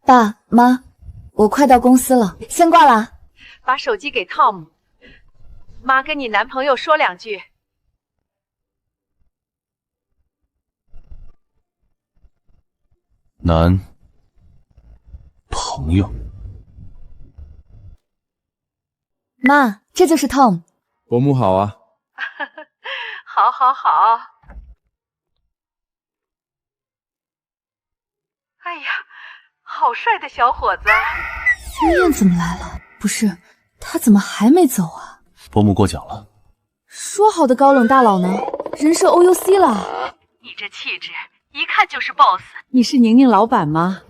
爸妈，我快到公司了，先挂了。把手机给 Tom， 妈跟你男朋友说2句。男朋友。妈，这就是 Tom。伯母好啊。好好好。哎呀，好帅的小伙子。风燕怎么来了？不是，他怎么还没走啊？伯母过奖了。说好的高冷大佬呢？人设 OUC 了。你这气质，一看就是 boss。你是宁宁老板吗？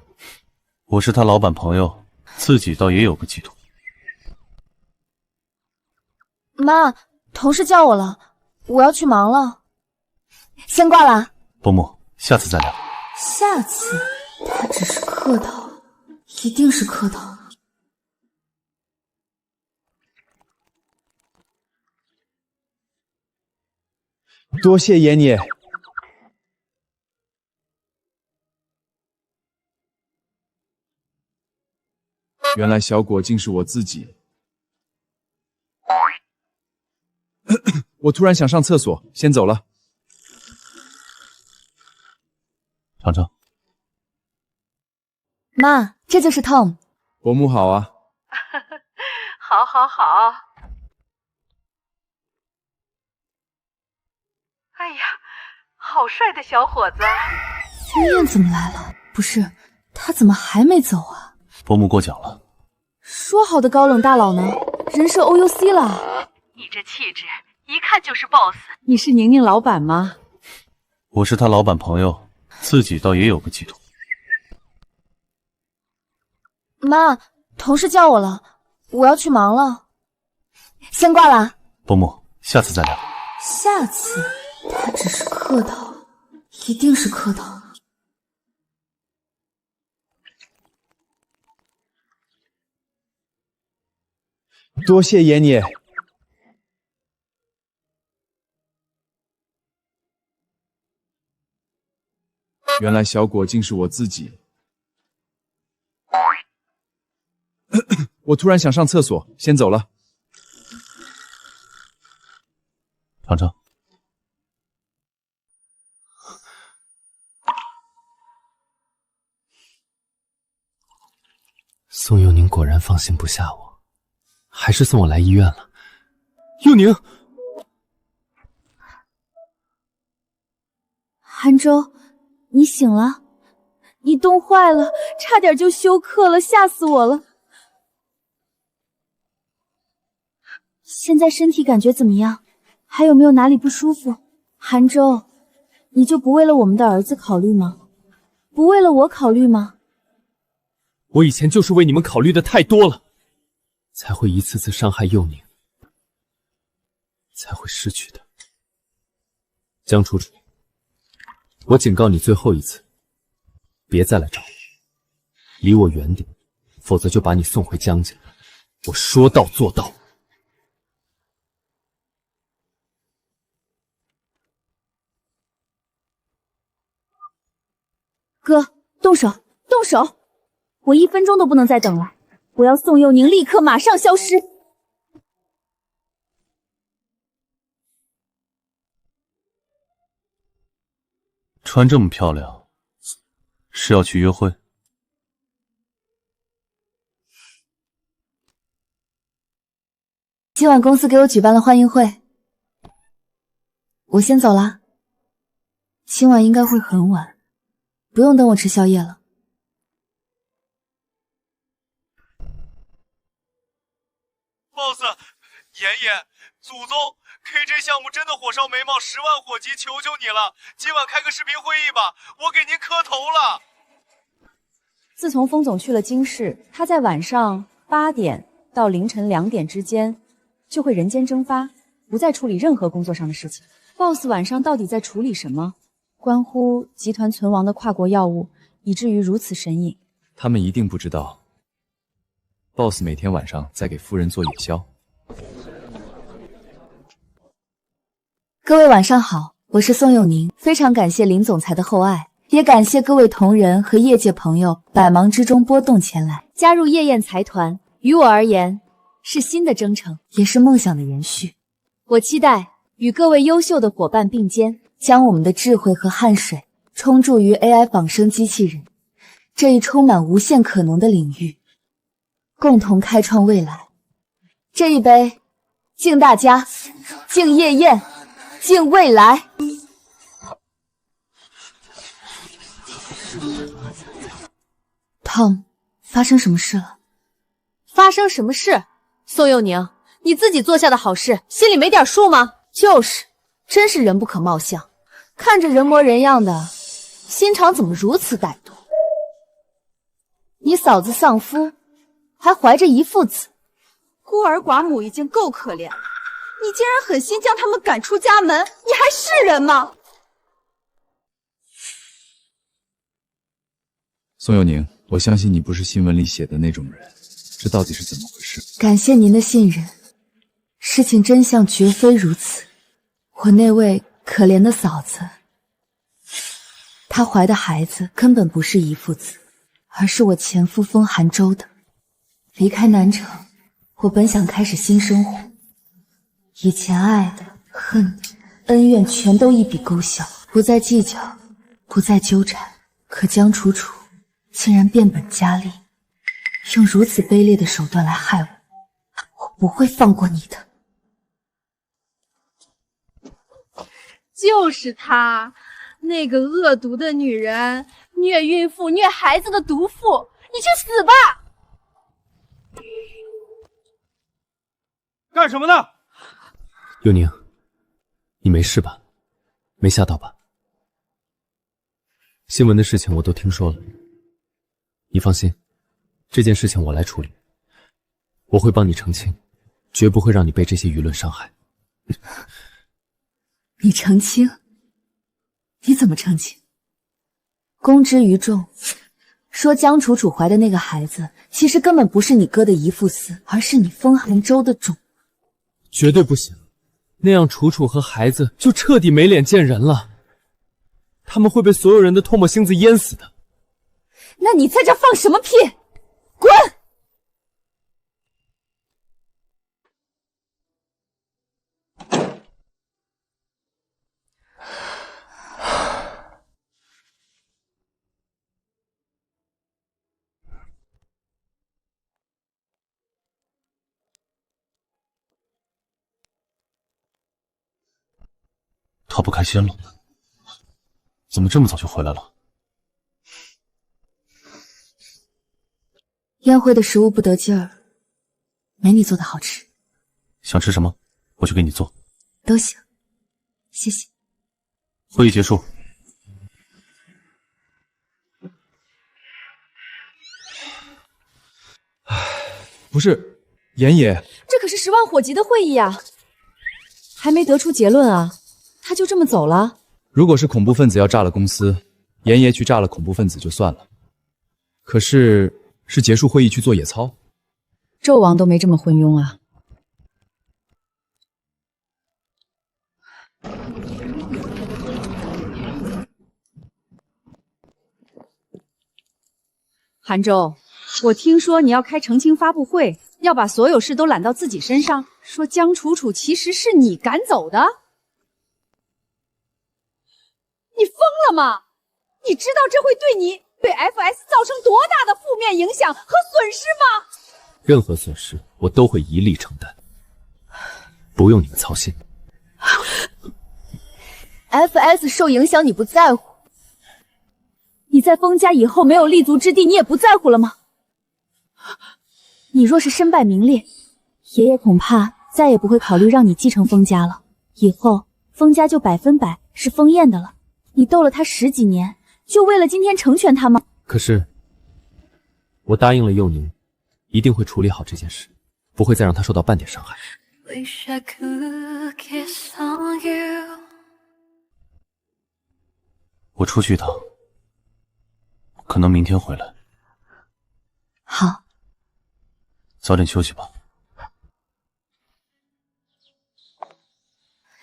我是他老板朋友，自己倒也有个寄托。妈，同事叫我了，我要去忙了，先挂了。伯母，下次再聊。下次？他只是客套，一定是客套。多谢爷爷。原来小果竟是我自己。我突然想上厕所，先走了。尝尝。妈，这就是 Tom。伯母好啊。好好好。哎呀，好帅的小伙子。风燕怎么来了？不是，他怎么还没走啊？伯母过奖了。说好的高冷大佬呢？人设 OUC 了。你这气质，一看就是 boss。你是宁宁老板吗？我是他老板朋友，自己倒也有个寄托。妈，同事叫我了，我要去忙了，先挂了。伯母，下次再聊。下次？他只是客套，一定是客套。多谢爷爷。原来小果竟是我自己。我突然想上厕所，先走了。尝尝。宋佑宁果然放心不下我，还是送我来医院了。佑宁，韩舟，你醒了？你冻坏了，差点就休克了，吓死我了。现在身体感觉怎么样？还有没有哪里不舒服？韩舟，你就不为了我们的儿子考虑吗？不为了我考虑吗？我以前就是为你们考虑的太多了，才会一次次伤害幼宁，才会失去的。江楚楚，我警告你最后一次，别再来找我，离我远点，否则就把你送回江家。我说到做到。哥，动手，动手！我1分钟都不能再等了，我要宋佑宁立刻马上消失。穿这么漂亮，是要去约会？今晚公司给我举办了欢迎会，我先走啦。今晚应该会很晚，不用等我吃宵夜了。boss， 妍妍，祖宗 ，KJ 项目真的火烧眉毛10万火急，求求你了，今晚开个视频会议吧，我给您磕头了。自从封总去了京市，他在晚上8点到凌晨2点之间就会人间蒸发，不再处理任何工作上的事情。boss 晚上到底在处理什么？关乎集团存亡的跨国要务，以至于如此神隐。他们一定不知道 ，boss 每天晚上在给夫人做夜宵。各位晚上好，我是宋佑宁，非常感谢林总裁的厚爱，也感谢各位同仁和业界朋友百忙之中拨动前来加入夜宴财团，于我而言是新的征程，也是梦想的延续。我期待与各位优秀的伙伴并肩，将我们的智慧和汗水冲注于 AI 仿生机器人这一充满无限可能的领域，共同开创未来。这一杯，敬大家，敬夜宴，敬未来。Tom， 发生什么事了？发生什么事？宋佑宁，你自己做下的好事，心里没点数吗？就是，真是人不可貌相，看着人模人样的，心肠怎么如此歹毒？你嫂子丧夫，还怀着一父子，孤儿寡母已经够可怜了，你竟然狠心将他们赶出家门，你还是人吗？宋佑宁，我相信你不是新闻里写的那种人，这到底是怎么回事？感谢您的信任，事情真相绝非如此。我那位可怜的嫂子，她怀的孩子根本不是遗腹子，而是我前夫封韩州的。离开南城，我本想开始新生活，以前爱的、恨的、恩怨全都一笔勾销，不再计较，不再纠缠。可江楚楚竟然变本加厉，用如此卑劣的手段来害我，我不会放过你的。就是她，那个恶毒的女人，虐孕妇、虐孩子的毒妇，你去死吧！干什么呢？佑宁，你没事吧？没吓到吧？新闻的事情我都听说了，你放心，这件事情我来处理，我会帮你澄清，绝不会让你被这些舆论伤害。你澄清？你怎么澄清？公之于众，说江楚楚怀的那个孩子，其实根本不是你哥的遗腹嗣，而是你封韩州的种。绝对不行，那样楚楚和孩子就彻底没脸见人了，他们会被所有人的唾沫星子淹死的。那你在这放什么屁？滚！他不开心了？怎么这么早就回来了？宴会的食物不得劲儿，没你做的好吃。想吃什么，我去给你做。都行，谢谢。会议结束。不是，严爷，这可是10万火急的会议啊，还没得出结论啊，他就这么走了？如果是恐怖分子要炸了公司，严爷去炸了恐怖分子就算了，可是结束会议去做野操？纣王都没这么昏庸啊！韩舟，我听说你要开澄清发布会，要把所有事都揽到自己身上，说江楚楚其实是你赶走的？你疯了吗？你知道这会对你对 FS 造成多大的负面影响和损失吗？任何损失我都会一力承担，不用你们操心。FS 受影响你不在乎，你在封家以后没有立足之地，你也不在乎了吗？你若是身败名裂，爷爷恐怕再也不会考虑让你继承封家了，以后封家就100%是封燕的了。你斗了他10几年，就为了今天成全他吗？可是我答应了佑宁，一定会处理好这件事，不会再让他受到半点伤害。我出去一趟，可能明天回来。好，早点休息吧。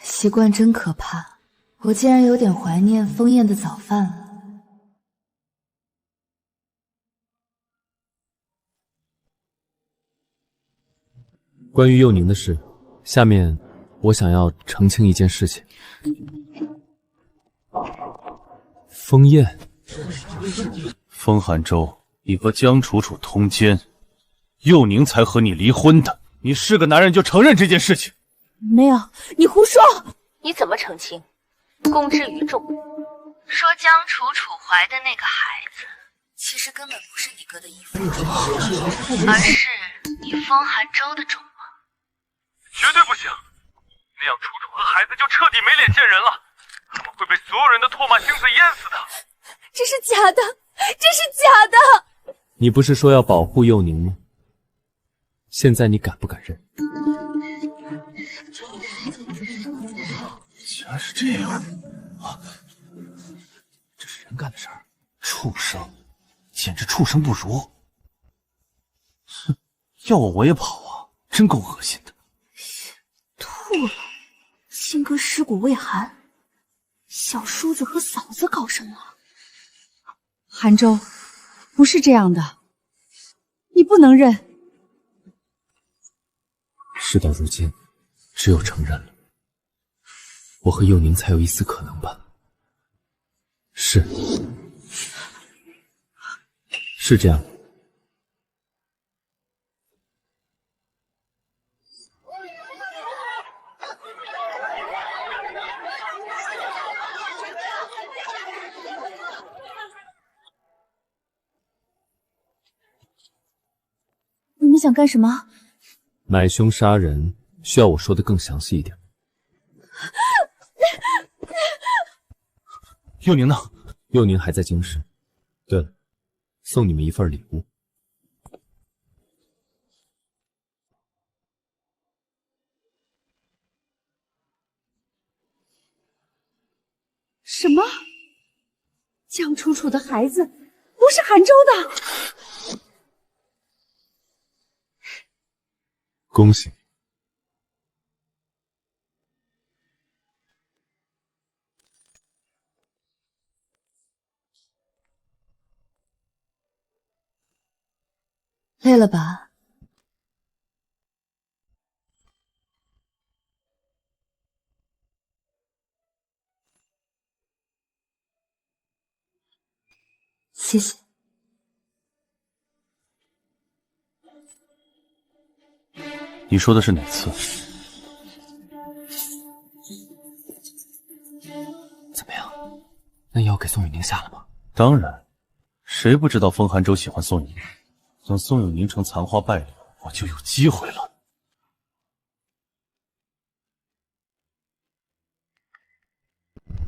习惯真可怕，我竟然有点怀念封燕的早饭了。关于佑宁的事，下面我想要澄清一件事情。封燕，封寒舟，你和江楚楚通奸，佑宁才和你离婚的。你是个男人就承认这件事情。没有，你胡说！你怎么澄清？公之于众，说江楚楚怀的那个孩子，其实根本不是你哥的衣服，而是你封寒舟的种吗？绝对不行，那样楚楚和孩子就彻底没脸见人了，他们会被所有人的唾骂星子淹死的。这是假的，这是假的！你不是说要保护佑宁吗？现在你敢不敢认？竟然是这样啊！这是人干的事儿，畜生，简直畜生不如！哼，要我也跑啊，真够恶心的。吐了，亲哥尸骨未寒，小叔子和嫂子搞什么？韩舟，不是这样的，你不能认。事到如今，只有承认了。我和佑宁才有一丝可能吧？是这样的。你们想干什么？买凶杀人需要我说的更详细一点。佑宁呢？佑宁还在京师。对了，送你们一份礼物。什么？江楚楚的孩子不是韩舟的？恭喜你。累了吧？谢谢。你说的是哪次？怎么样？那药给宋雨宁下了吗？当然，谁不知道风寒舟喜欢宋雨宁？等宋雨宁成残花败柳，我就有机会了。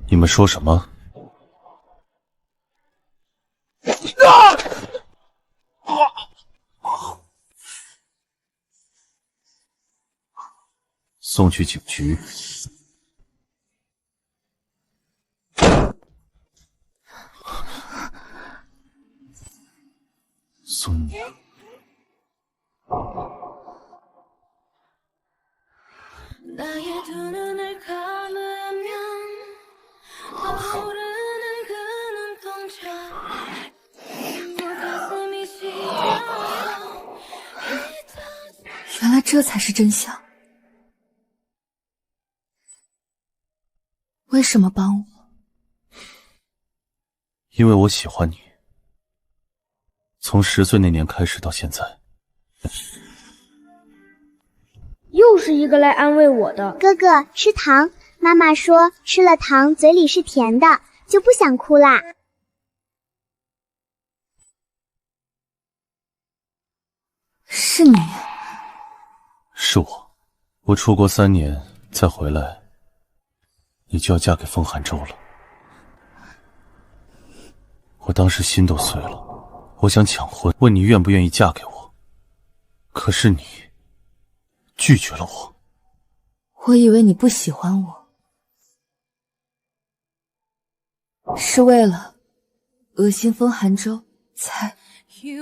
你们说什么？送去警局。宋宁，原来这才是真相。为什么帮我？因为我喜欢你。从10岁那年开始到现在。又是一个来安慰我的。哥哥，吃糖。妈妈说吃了糖嘴里是甜的，就不想哭啦。是你？是我。我出国3年再回来，你就要嫁给风寒舟了。我当时心都碎了，我想抢婚，问你愿不愿意嫁给我，可是你拒绝了我。我以为你不喜欢我，是为了恶心风寒舟才……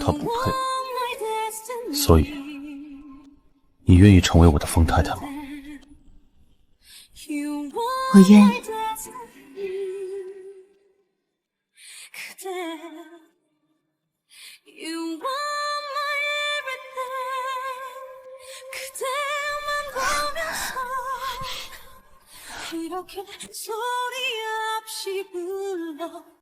他不配，所以你愿意成为我的风太太吗？我愿意。